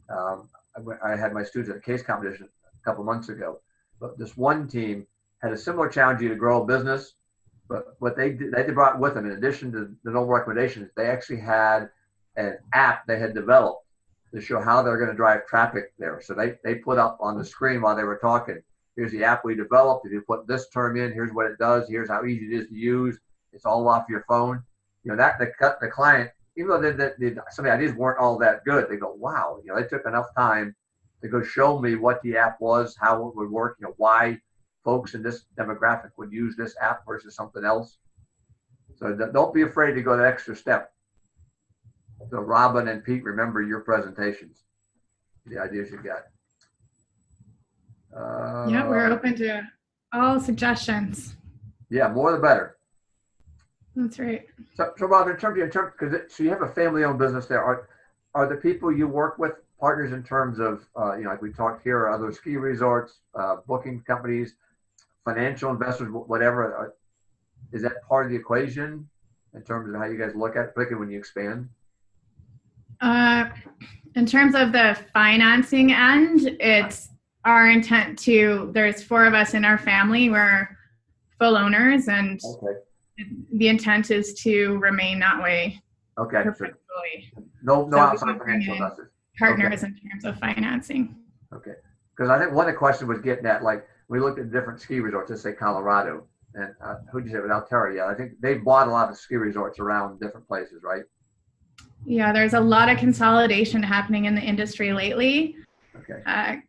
I had my students at a case competition a couple months ago, but this one team had a similar challenge to grow a business. But what they brought with them, in addition to the normal recommendations, they actually had an app they had developed to show how they're going to drive traffic there. So they put up on the screen while they were talking, here's the app we developed. If you put this term in, here's what it does. Here's how easy it is to use. It's all off your phone. That the client, even though some of the ideas weren't all that good, they go, wow, they took enough time to go show me what the app was, how it would work, why folks in this demographic would use this app versus something else. So don't be afraid to go the extra step. So Robin and Pete, remember your presentations, the ideas you got. Yeah, we're open to all suggestions. Yeah, more the better. That's right. So Robin, in terms because you have a family-owned business there, are the people you work with partners in terms of like we talked here, other ski resorts, booking companies, financial investors, whatever? Is that part of the equation in terms of how you guys look at it, particularly when you expand? In terms of the financing end, it's our intent there's 4 of us in our family. We're full owners, and the intent is to remain that way. Okay. Perpetually. No outside financial investors. Partners in terms of financing. Okay. Because I think one of the questions was getting at, like, we looked at different ski resorts, let's say Colorado, and who'd you say, with Alterra? Yeah, I think they bought a lot of ski resorts around different places, right? Yeah, there's a lot of consolidation happening in the industry lately. Okay.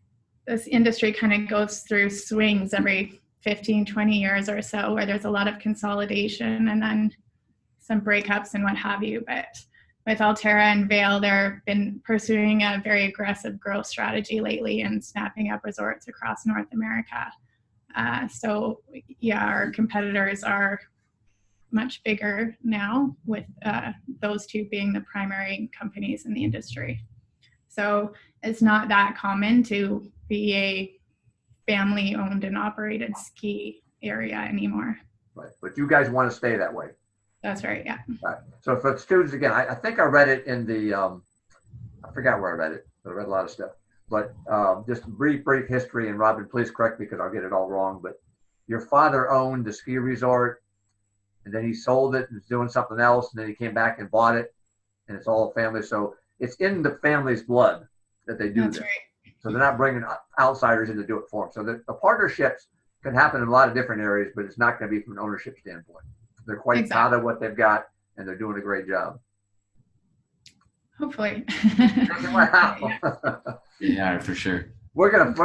This industry kind of goes through swings every 15, 20 years or so, where there's a lot of consolidation and then some breakups and what have you. But with Alterra and Vail, they've been pursuing a very aggressive growth strategy lately and snapping up resorts across North America. So yeah, our competitors are much bigger now, with those two being the primary companies in the industry. So it's not that common to be a family owned and operated ski area anymore. Right, but you guys want to stay that way. That's right, yeah. Right. So for the students, again, I think I read it in the, I forgot where I read it, but I read a lot of stuff. But just brief history, and Robin, please correct me because I'll get it all wrong. But your father owned the ski resort, and then he sold it and was doing something else, and then he came back and bought it, and it's all family. So it's in the family's blood that they do That's this. right. So they're not bringing outsiders in to do it for them. So the partnerships can happen in a lot of different areas, but it's not going to be from an ownership standpoint. They're quite proud of what they've got, and they're doing a great job. Hopefully. Yeah, for sure. We're gonna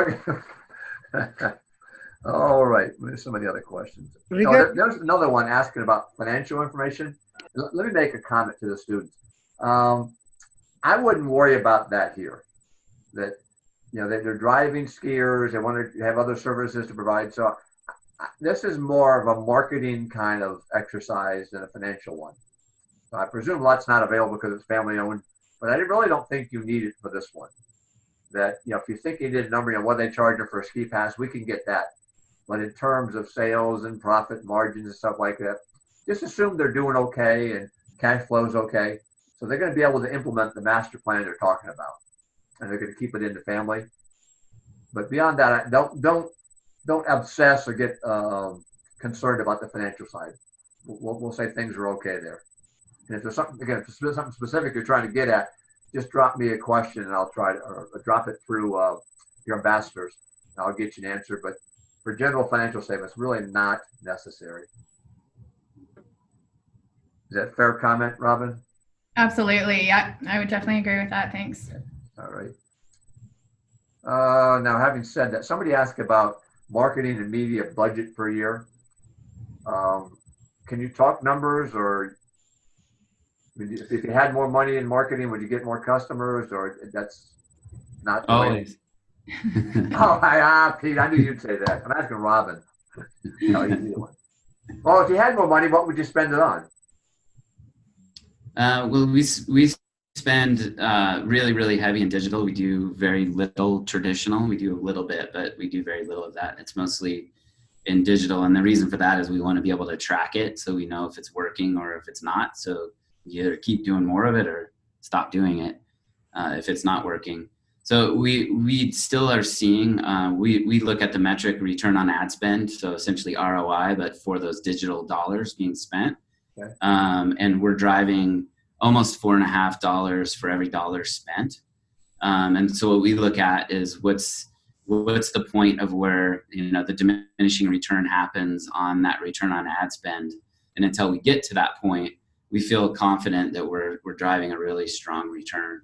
all right. There's some of the other questions. There's another one asking about financial information. Let me make a comment to the students. I wouldn't worry about that here. That, you know, they're driving skiers. They want to have other services to provide. So this is more of a marketing kind of exercise than a financial one. So I presume lots not available because it's family owned, but I really don't think you need it for this one. That, you know, if you think you did a number, you know, what they charge for a ski pass, we can get that. But in terms of sales and profit margins and stuff like that, just assume they're doing okay and cash flow is okay. So they're going to be able to implement the master plan they're talking about, and they're going to keep it in the family. But beyond that, don't obsess or get concerned about the financial side. We'll say things are okay there. And if there's something, again, if there's something specific you're trying to get at, just drop me a question and I'll try to, or drop it through your ambassadors, and I'll get you an answer. But for general financial statements, really not necessary. Is that a fair comment, Robin? Absolutely. Yeah, I would definitely agree with that. Thanks. Okay. All right. Now, having said that, somebody asked about marketing and media budget per year. Can you talk numbers, or if you had more money in marketing, would you get more customers, or that's not the Always. Oh, Pete, I knew you'd say that. I'm asking Robin. No, you need one. Well, if you had more money, what would you spend it on? Well, we spend really, really heavy in digital. We do very little traditional. We do a little bit, but we do very little of that. It's mostly in digital. And the reason for that is we want to be able to track it so we know if it's working or if it's not. So you either keep doing more of it or stop doing it if it's not working. So we still are seeing, we look at the metric return on ad spend, so essentially ROI, but for those digital dollars being spent. Okay. And we're driving almost $4.50 for every dollar spent. And so what we look at is what's the point of where, you know, the diminishing return happens on that return on ad spend. And until we get to that point, we feel confident that we're driving a really strong return.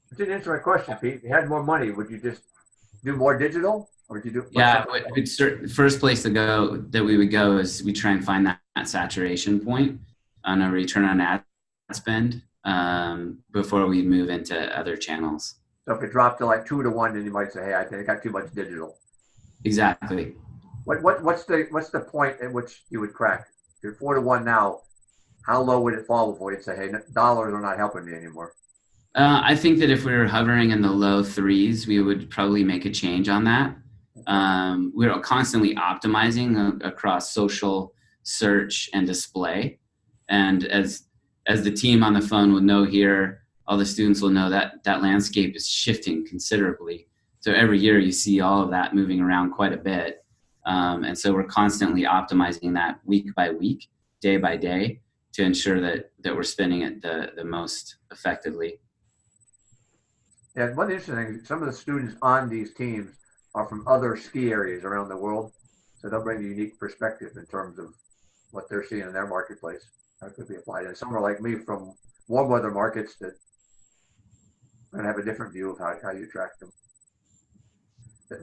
You didn't answer my question, Pete. If you had more money, would you just do more digital, or would you do? Yeah, first place that we would go is we try and find that saturation point on a return on ad spend before we move into other channels. So if it dropped to like 2 to 1, then you might say, "Hey, I think I got too much digital." Exactly. What's the point at which you would crack? If you're 4 to 1 now, how low would it fall before you'd say, "Hey, dollars are not helping me anymore"? I think that if we were hovering in the low 3s, we would probably make a change on that. We're constantly optimizing across social, search, and display. And as the team on the phone will know here, all the students will know that that landscape is shifting considerably. So every year you see all of that moving around quite a bit. And so we're constantly optimizing that week by week, day by day, to ensure that we're spending it the most effectively. And one interesting thing, some of the students on these teams are from other ski areas around the world. So they'll bring a unique perspective in terms of what they're seeing in their marketplace. That could be applied. And some are like me from warm weather markets that are going to have a different view of how you attract them.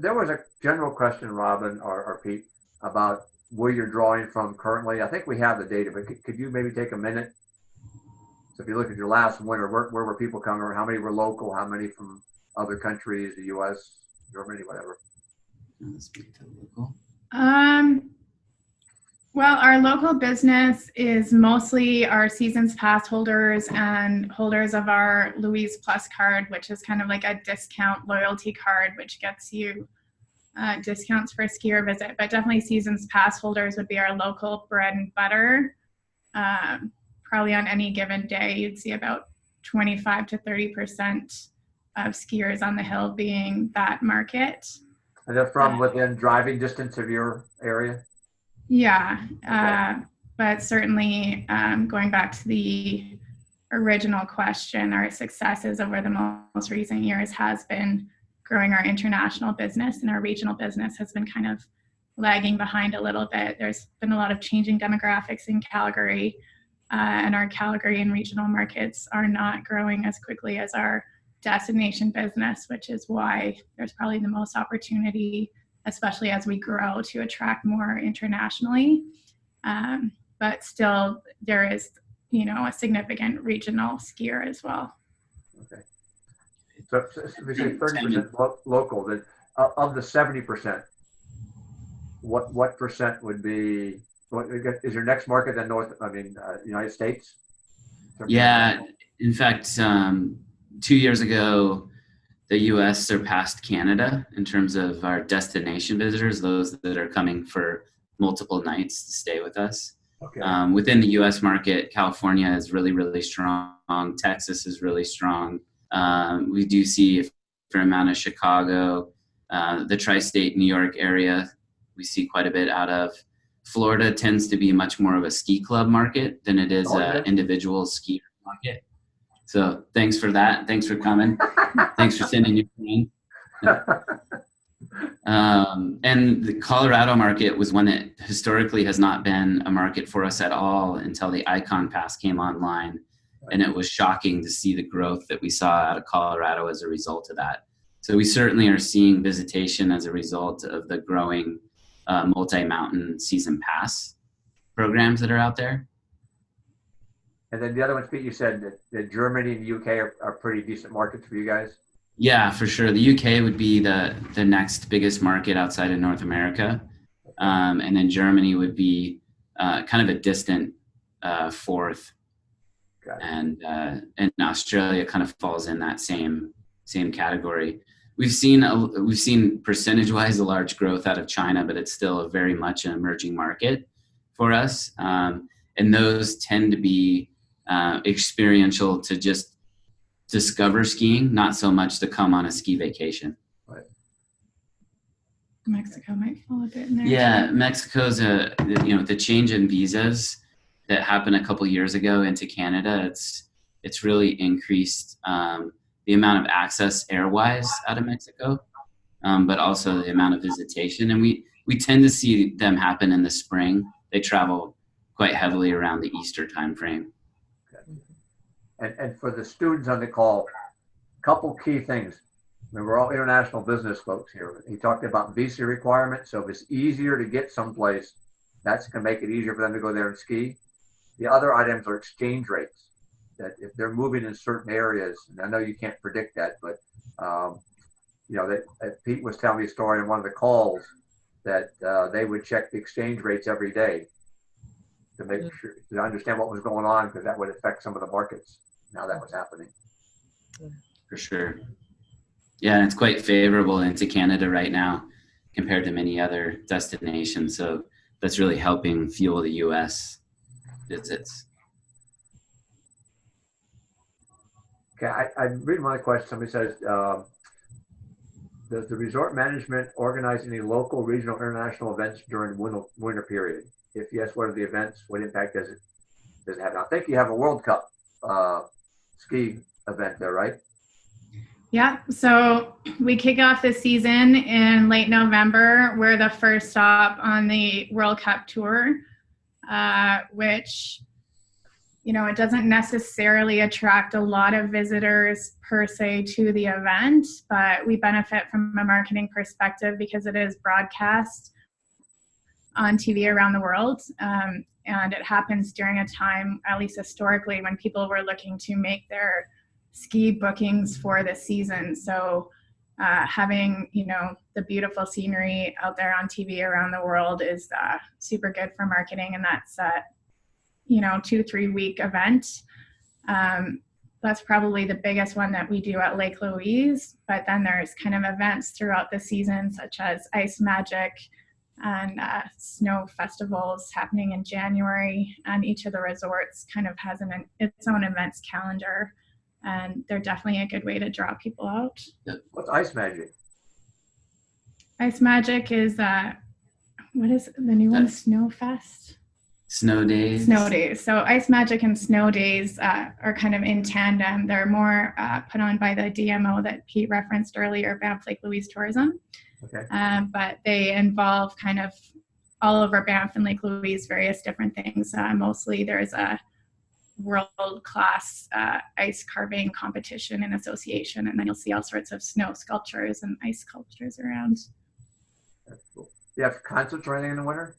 There was a general question, Robin or Pete, about where you're drawing from currently. I think we have the data, but could you maybe take a minute? So if you look at your last winter, where were people coming, or how many were local, how many from other countries, the U.S., Germany, whatever? Well, our local business is mostly our seasons pass holders and holders of our Louise Plus card, which is kind of like a discount loyalty card, which gets you discounts for a skier visit. But definitely seasons pass holders would be our local bread and butter. Probably on any given day, you'd see about 25 to 30% of skiers on the hill being that market. And they're from within driving distance of your area? Yeah, Okay. but certainly going back to the original question, our successes over the most recent years has been growing our international business, and our regional business has been kind of lagging behind a little bit. There's been a lot of changing demographics in Calgary, and our Calgary and regional markets are not growing as quickly as our destination business, which is why there's probably the most opportunity, especially as we grow, to attract more internationally. But still, there is, a significant regional skier as well. Okay. So we say 30% local. That of the 70%, what percent would be? What is your next market then? United States? Yeah, in fact, 2 years ago, the U.S. surpassed Canada in terms of our destination visitors, those that are coming for multiple nights to stay with us. Okay. Within the U.S. market, California is really, really strong. Texas is really strong. We do see a fair amount of Chicago, the tri-state New York area. We see quite a bit out of. Florida tends to be much more of a ski club market than it is an individual ski market. So thanks for that. Thanks for coming. Thanks for sending your friend. And the Colorado market was one that historically has not been a market for us at all until the Icon Pass came online. And it was shocking to see the growth that we saw out of Colorado as a result of that. So we certainly are seeing visitation as a result of the growing multi-mountain season pass programs that are out there. And then the other ones, Pete, you said that Germany and the UK are pretty decent markets for you guys? Yeah, for sure. The UK would be the next biggest market outside of North America. And then Germany would be kind of a distant fourth. And Australia kind of falls in that same category. We've seen percentage-wise a large growth out of China, but it's still a very much an emerging market for us. And those tend to be experiential to just discover skiing, not so much to come on a ski vacation. Right. Mexico might fall a bit in there. Yeah, Mexico's the change in visas that happened a couple years ago into Canada. It's really increased the amount of access airwise out of Mexico, but also the amount of visitation. And we tend to see them happen in the spring. They travel quite heavily around the Easter timeframe. And for the students on the call, a couple key things. I mean, we're all international business folks here. He talked about visa requirements. So if it's easier to get someplace, that's going to make it easier for them to go there and ski. The other items are exchange rates. That if they're moving in certain areas, and I know you can't predict that, but that Pete was telling me a story in one of the calls that they would check the exchange rates every day to make sure to understand what was going on, because that would affect some of the markets. Now that was happening. For sure. Yeah, and it's quite favorable into Canada right now compared to many other destinations. So that's really helping fuel the U.S. visits. Okay, I read one question. Somebody says, does the resort management organize any local, regional, international events during winter period? If yes, what are the events? What impact does it have? Now, I think you have a World Cup ski event there, right? Yeah, so we kick off the season in late November. We're the first stop on the World Cup tour, which, it doesn't necessarily attract a lot of visitors per se to the event, but we benefit from a marketing perspective because it is broadcast on TV around the world. And it happens during a time, at least historically, when people were looking to make their ski bookings for the season. So having, you know, the beautiful scenery out there on TV around the world is super good for marketing, and that's you know, 2-3 week event. That's probably the biggest one that we do at Lake Louise, but then there's kind of events throughout the season such as Ice Magic and snow festivals happening in January, and each of the resorts kind of has its own events calendar, and they're definitely a good way to draw people out. What's Ice Magic? Ice Magic is what is the new one? Snow Fest? Snow Days. Snow Days. So Ice Magic and Snow Days are kind of in tandem. They're more put on by the DMO that Pete referenced earlier, Banff Lake Louise Tourism. Okay. But they involve kind of all over Banff and Lake Louise, various different things. Mostly there's a world-class ice carving competition and association, and then you'll see all sorts of snow sculptures and ice sculptures around. That's cool. Do you have concerts or anything in the winter,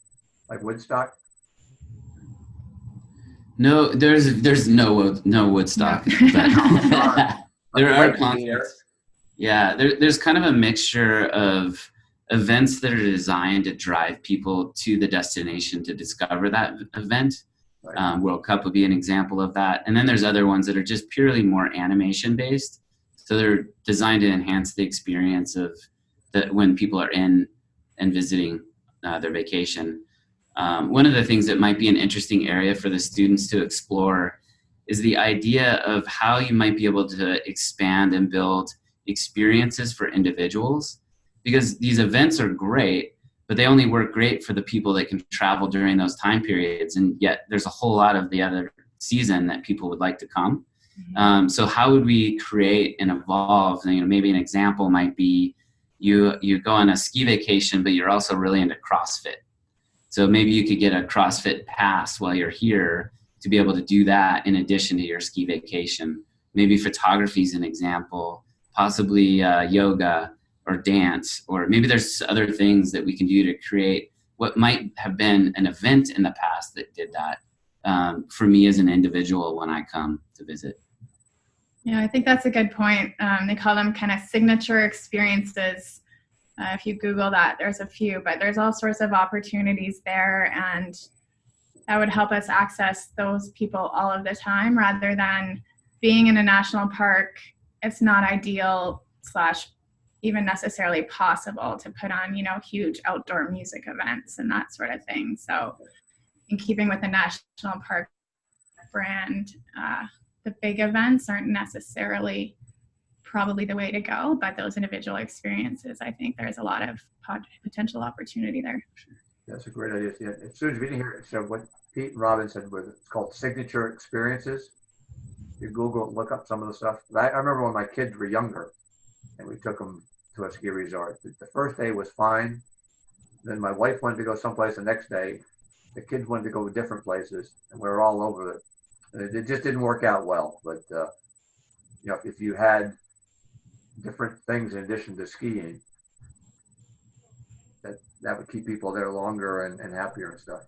like Woodstock? No, there's no Woodstock. But there are concerts. Yeah, there's kind of a mixture of events that are designed to drive people to the destination to discover that event. Right. World Cup would be an example of that. And then there's other ones that are just purely more animation based. So they're designed to enhance the experience of when people are in and visiting their vacation. One of the things that might be an interesting area for the students to explore is the idea of how you might be able to expand and build experiences for individuals, because these events are great, but they only work great for the people that can travel during those time periods. And yet there's a whole lot of the other season that people would like to come. So how would we create and evolve? You know, maybe an example might be you go on a ski vacation, but you're also really into CrossFit. So maybe you could get a CrossFit pass while you're here to be able to do that in addition to your ski vacation. Maybe photography is an example, possibly yoga or dance, or maybe there's other things that we can do to create what might have been an event in the past that did that for me as an individual when I come to visit. Yeah, I think that's a good point. They call them kind of signature experiences. If you Google that, there's a few, but there's all sorts of opportunities there, and that would help us access those people all of the time rather than being in a national park. It's not ideal / even necessarily possible to put on, you know, huge outdoor music events and that sort of thing. So in keeping with the national park brand, the big events aren't necessarily probably the way to go, but those individual experiences, I think there's a lot of potential opportunity there. That's a great idea. Yeah, as soon as we didn't hear it, so what Pete and Robin said was it's called signature experiences. You Google and look up some of the stuff. I remember when my kids were younger and we took them to a ski resort. The first day was fine. Then my wife wanted to go someplace the next day. The kids wanted to go to different places, and we were all over it. And it just didn't work out well. But you know, if you had different things in addition to skiing, that would keep people there longer and happier and stuff.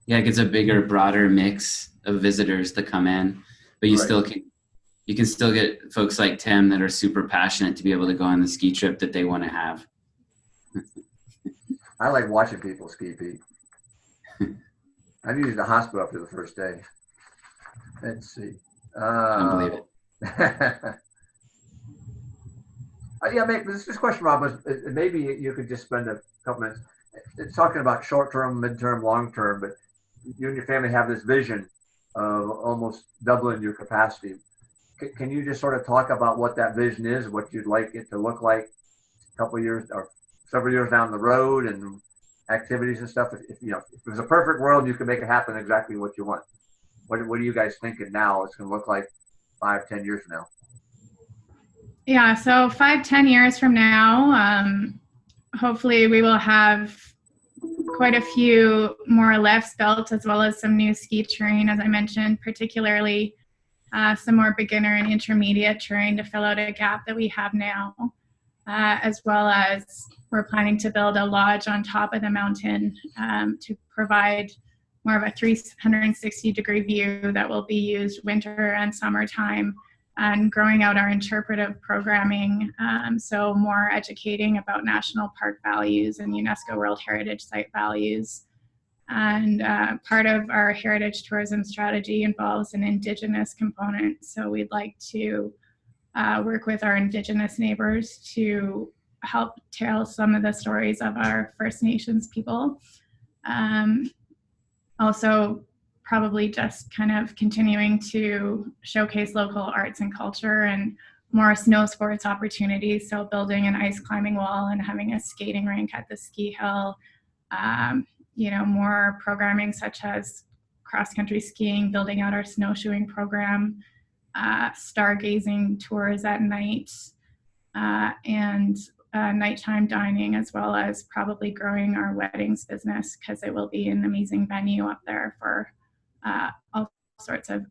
Yeah, it gets a bigger, broader mix of visitors to come in, but you can still get folks like Tim that are super passionate to be able to go on the ski trip that they want to have. I like watching people ski, Pete. I'm usually at the hospital after the first day. Let's see. I don't believe it. Yeah, this question, Rob, was maybe you could just spend a couple minutes. It's talking about short-term, mid-term, long-term, but you and your family have this vision of almost doubling your capacity. Can you just sort of talk about what that vision is, what you'd like it to look like a couple of years or several years down the road, and activities and stuff? If it was a perfect world, you could make it happen exactly what you want. What are you guys thinking now it's going to look like 5-10 years from now? Yeah, so 5-10 years from now, hopefully we will have quite a few more lifts built, as well as some new ski terrain, as I mentioned, particularly some more beginner and intermediate terrain to fill out a gap that we have now, as well as we're planning to build a lodge on top of the mountain to provide more of a 360-degree view that will be used winter and summertime and growing out our interpretive programming. So more educating about national park values and UNESCO World Heritage Site values. And part of our heritage tourism strategy involves an Indigenous component. So we'd like to work with our Indigenous neighbors to help tell some of the stories of our First Nations people. Also, probably just kind of continuing to showcase local arts and culture and more snow sports opportunities. So building an ice climbing wall and having a skating rink at the ski hill. You know, more programming such as cross-country skiing, building out our snowshoeing program, stargazing tours at night, and nighttime dining, as well as probably growing our weddings business, because it will be an amazing venue up there for all sorts of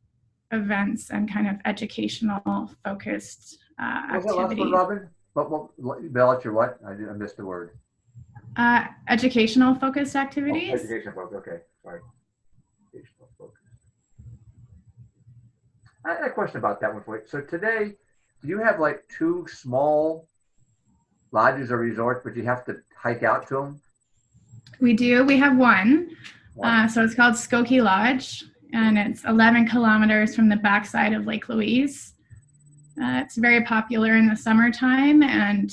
events and kind of educational focused What's that last activities. one, Robin? Bell, it's your what? I missed the word. Educational focused activities. Oh, education focus. Okay, sorry. Educational focus. I had a question about that one for you. So today, do you have like 2 small lodges or resorts, but you have to hike out to them? We do. We have one. So it's called Skokie Lodge, and it's 11 kilometers from the backside of Lake Louise. It's very popular in the summertime and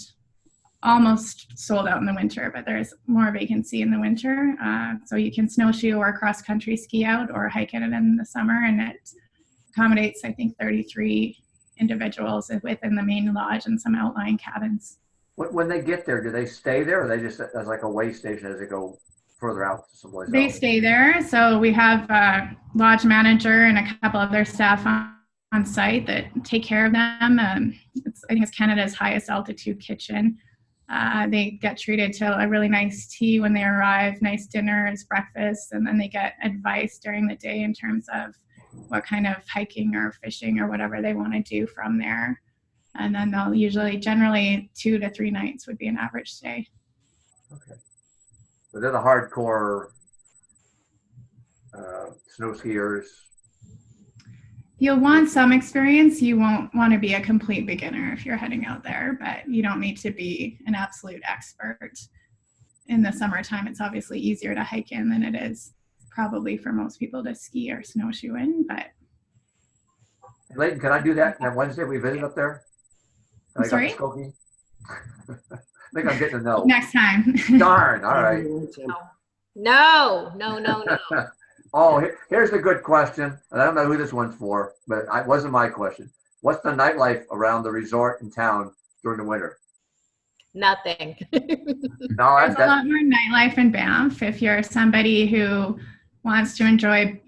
almost sold out in the winter, but there's more vacancy in the winter. So you can snowshoe or cross-country ski out or hike in it in the summer, and it accommodates, I think, 33 individuals within the main lodge and some outlying cabins. When they get there, do they stay there, or they just as like a way station as they go further out to someplace They else? stay there. So we have a lodge manager and a couple other staff on site that take care of them. I think it's Canada's highest altitude kitchen. They get treated to a really nice tea when they arrive, nice dinners, breakfast, and then they get advice during the day in terms of what kind of hiking or fishing or whatever they want to do from there. And then they'll generally 2 to 3 nights would be an average stay. Okay. So they're the hardcore snow skiers. You'll want some experience. You won't want to be a complete beginner if you're heading out there, but you don't need to be an absolute expert. In the summertime, it's obviously easier to hike in than it is probably for most people to ski or snowshoe in, but. Leighton, can I do that? That Wednesday we visit up there? Sorry? Skokie? I think I'm getting to know. Next time. Darn, all right. No. Oh, here's a good question. And I don't know who this one's for, but it wasn't my question. What's the nightlife around the resort in town during the winter? Nothing. No, There's a lot more nightlife in Banff. If you're somebody who wants to enjoy,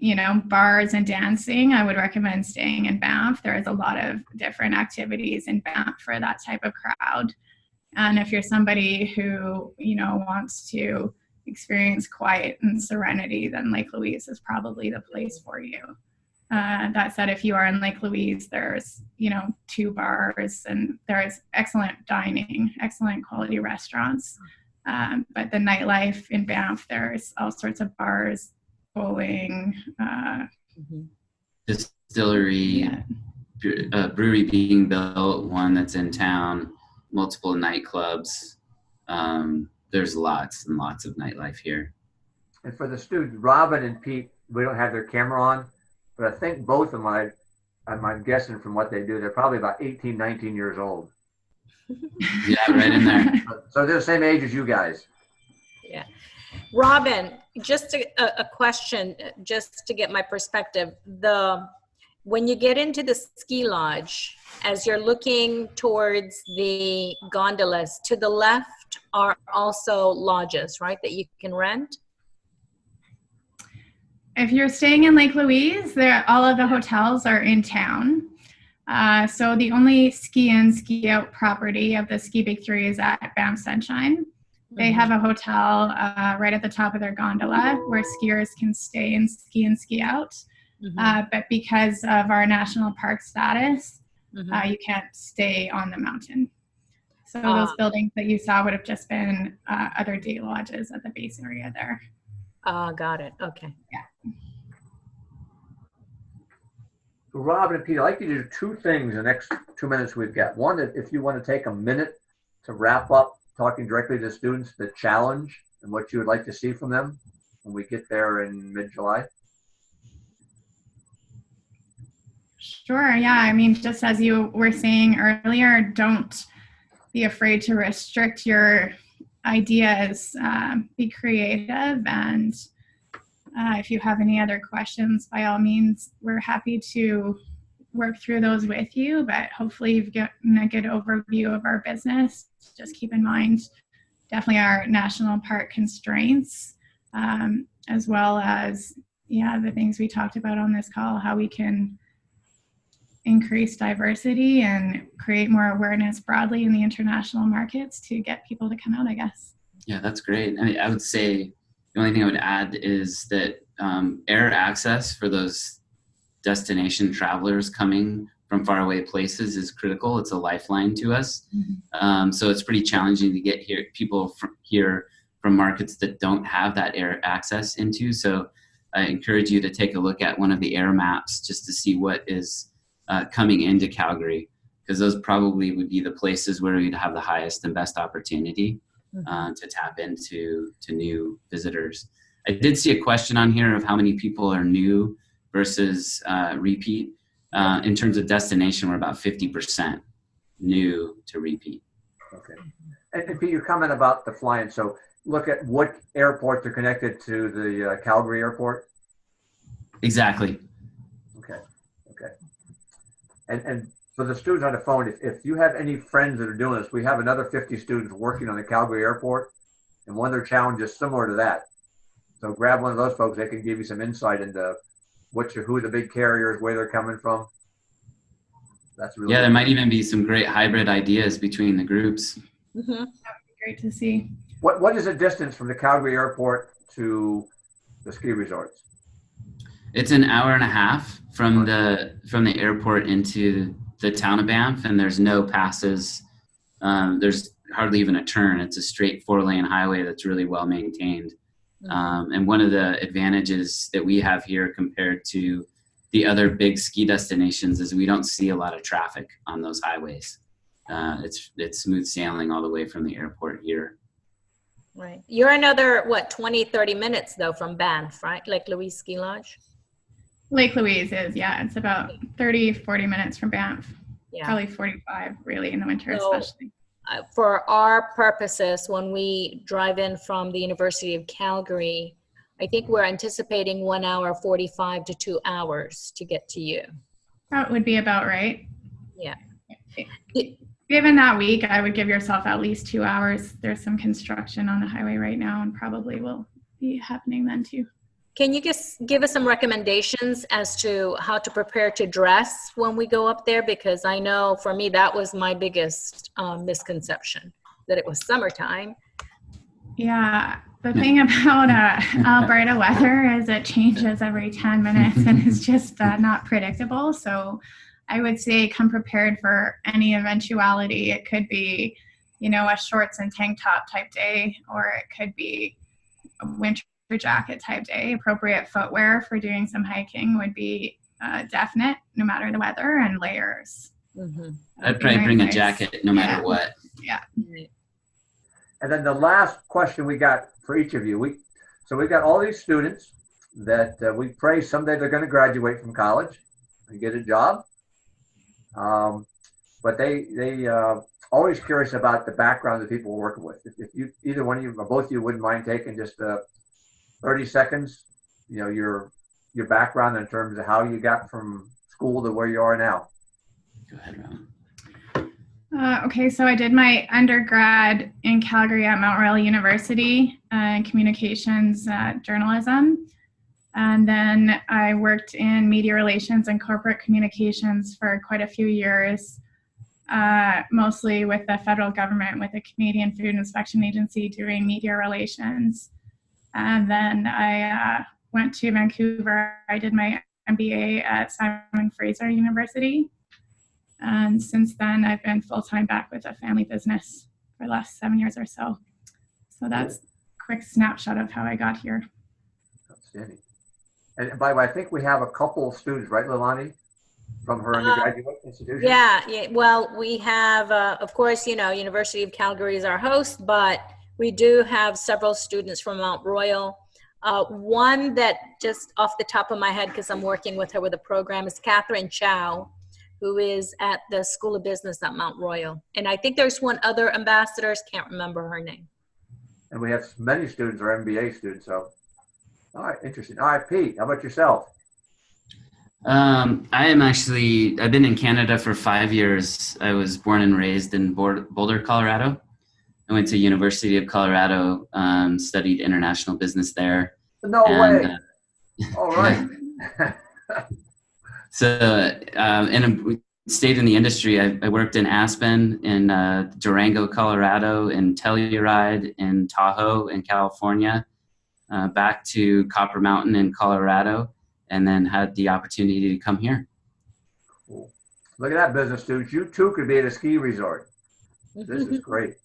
bars and dancing, I would recommend staying in Banff. There is a lot of different activities in Banff for that type of crowd. And if you're somebody who, wants to experience quiet and serenity, then Lake Louise is probably the place for you. That said, if you are in Lake Louise, there's, 2 bars and there's excellent dining, excellent quality restaurants. But the nightlife in Banff, there's all sorts of bars, bowling, distillery, brewery being built, one that's in town, multiple nightclubs. There's lots and lots of nightlife here. And for the students, Robin and Pete, we don't have their camera on, but I think both of them, I'm guessing from what they do, they're probably about 18, 19 years old. Yeah, right in there. So they're the same age as you guys. Yeah. Robin, just a question, just to get my perspective. When you get into the ski lodge, as you're looking towards the gondolas, to the left are also lodges, right, that you can rent? If you're staying in Lake Louise, all of the hotels are in town. So the only ski in, ski out property of the Ski Big Three is at Banff Sunshine. They have a hotel right at the top of their gondola where skiers can stay and ski out. But because of our national park status, you can't stay on the mountain. So those buildings that you saw would have just been other day lodges at the base area there. Got it. Okay. Yeah. Rob and Peter, I'd like you to do two things in the next 2 minutes we've got. One, that if you want to take a minute to wrap up talking directly to students, the challenge and what you would like to see from them when we get there in mid-July. Sure, yeah. I mean, just as you were saying earlier, don't be afraid to restrict your ideas. Be creative, and if you have any other questions, by all means, we're happy to work through those with you, but hopefully you've gotten a good overview of our business. Just keep in mind definitely our national park constraints, as well as, the things we talked about on this call, how we can increase diversity and create more awareness broadly in the international markets to get people to come out, I guess. Yeah, that's great. I mean, I would say the only thing I would add is that air access for those destination travelers coming from faraway places is critical. It's a lifeline to us. Mm-hmm. So it's pretty challenging to get people here from markets that don't have that air access into. So I encourage you to take a look at one of the air maps just to see what is coming into Calgary, because those probably would be the places where we'd have the highest and best opportunity to tap into new visitors. I did see a question on here of how many people are new versus repeat. In terms of destination, we're about 50% new to repeat. Okay. And Pete, your comment about the flying. So look at what airports are connected to the Calgary airport. Exactly. Okay. And for the students on the phone, if you have any friends that are doing this, we have another 50 students working on the Calgary airport, and one of their challenges similar to that. So grab one of those folks; they can give you some insight into who the big carriers, where they're coming from. That's really there might even be some great hybrid ideas between the groups. Mm-hmm. That would be great to see. What is the distance from the Calgary airport to the ski resorts? It's an hour and a half from the airport into the town of Banff, and there's no passes. There's hardly even a turn. It's a straight 4-lane highway that's really well maintained. And one of the advantages that we have here compared to the other big ski destinations is we don't see a lot of traffic on those highways. It's smooth sailing all the way from the airport here. Right. You're another, 20, 30 minutes though from Banff, right? Like Louise Ski Lodge? Lake Louise is, it's about 30, 40 minutes from Banff. Yeah. Probably 45 really in the winter, especially. For our purposes, when we drive in from the University of Calgary, I think we're anticipating 1 hour 45 to 2 hours to get to you. That would be about right. Yeah. Given that week, I would give yourself at least 2 hours. There's some construction on the highway right now and probably will be happening then too. Can you just give us some recommendations as to how to prepare to dress when we go up there? Because I know for me, that was my biggest misconception, that it was summertime. Yeah, the thing about Alberta weather is it changes every 10 minutes and it's just not predictable. So I would say come prepared for any eventuality. It could be, a shorts and tank top type day, or it could be a winter jacket type day. Appropriate footwear for doing some hiking would be definite, no matter the weather, and layers. Mm-hmm. I'd probably bring a jacket no matter what. Yeah. And then the last question we got for each of you. We got all these students that we pray someday they're going to graduate from college and get a job. But they always curious about the background of the people we're working with. If you, either one of you or both of you wouldn't mind taking just 30 seconds, your background in terms of how you got from school to where you are now. Go ahead, Ron. Okay, so I did my undergrad in Calgary at Mount Royal University in communications journalism. And then I worked in media relations and corporate communications for quite a few years, mostly with the federal government, with the Canadian Food Inspection Agency doing media relations. And then I went to Vancouver. I did my MBA at Simon Fraser University. And since then, I've been full-time back with a family business for the last 7 years or so. So that's a quick snapshot of how I got here. Outstanding. And by the way, I think we have a couple of students, right, Leilani? from her undergraduate institution? Yeah. Well, we have, of course, University of Calgary is our host, but we do have several students from Mount Royal. One that just off the top of my head, because I'm working with her with a program, is Catherine Chow, who is at the School of Business at Mount Royal. And I think there's one other ambassador, can't remember her name. And we have many students are MBA students, so. All right, interesting. All right, Pete, how about yourself? I've been in Canada for 5 years. I was born and raised in Boulder, Colorado. I went to University of Colorado, studied international business there. No way. All right. And we stayed in the industry. I worked in Aspen, in Durango, Colorado, in Telluride, in Tahoe, in California, back to Copper Mountain in Colorado, and then had the opportunity to come here. Cool. Look at that, business students. You too could be at a ski resort. This is great.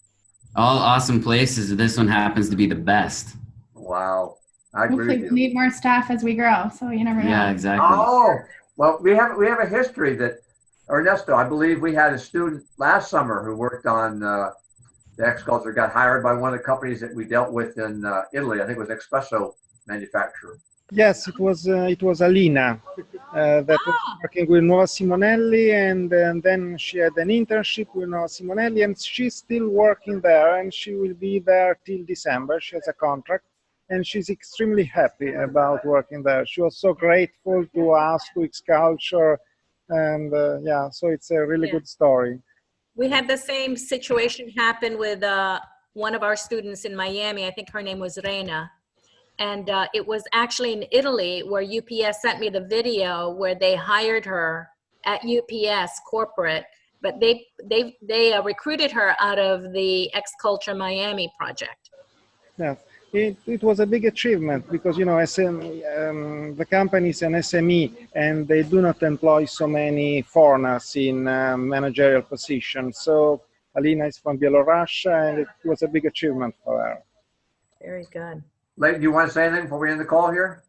All awesome places. This one happens to be the best. Wow. I agree Hopefully with we you. need more staff as we grow, so you never know. Yeah, exactly. Oh, well, we have a history that, Ernesto, I believe we had a student last summer who worked on the X-Culture, got hired by one of the companies that we dealt with in Italy. I think it was espresso manufacturer. Yes, it was Alina that was working with Nuova Simonelli, and then she had an internship with Nuova Simonelli, and she's still working there, and she will be there till December. She has a contract, and she's extremely happy about working there. She was so grateful to us, to X-Culture, and yeah, so it's a really good story. We had the same situation happen with one of our students in Miami. I think her name was Reina. And it was actually in Italy where UPS sent me the video where they hired her at UPS corporate, but they recruited her out of the X-Culture Miami project. Yeah, it was a big achievement because, you know, the company is an SME and they do not employ so many foreigners in managerial positions. So Alina is from Belarus, and it was a big achievement for her. Very good. Leighton, do you want to say anything before we end the call here?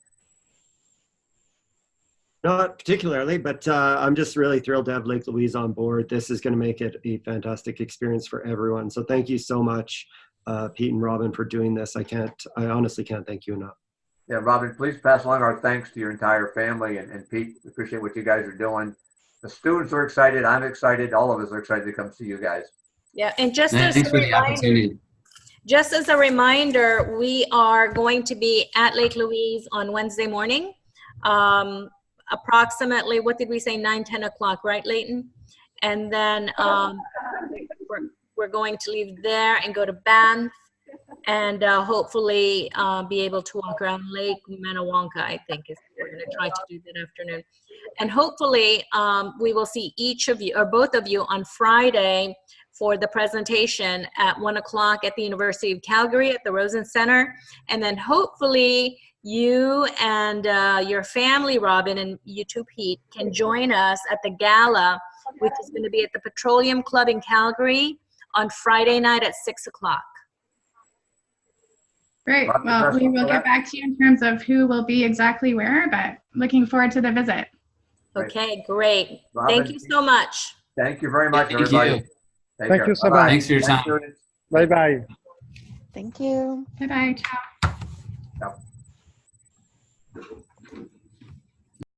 Not particularly, but I'm just really thrilled to have Lake Louise on board. This is going to make it a fantastic experience for everyone. So thank you so much, Pete and Robin, for doing this. I honestly can't thank you enough. Yeah, Robin, please pass along our thanks to your entire family. And Pete, we appreciate what you guys are doing. The students are excited. I'm excited. All of us are excited to come see you guys. Yeah, and just Thanks for the opportunity. Just as a reminder, we are going to be at Lake Louise on Wednesday morning, approximately, what did we say, 9-10 o'clock, right, Leighton? And then we're going to leave there and go to Banff and hopefully be able to walk around Lake Minnewanka, I think is what we're going to try to do that afternoon. And hopefully we will see each of you, or both of you, on Friday for the presentation at 1 o'clock at the University of Calgary at the Rosen Center. And then hopefully you and your family, Robin, and you too, Pete, can join us at the gala, which is going to be at the Petroleum Club in Calgary on Friday night at 6 o'clock. Great. Well, we will get back to you in terms of who will be exactly where, but looking forward to the visit. Okay, great. Robin, thank you so much. Thank you very much, Thank everybody. you. Thank you so much. Thanks for your time. Bye-bye. Thank you. Bye-bye. Ciao. Ciao.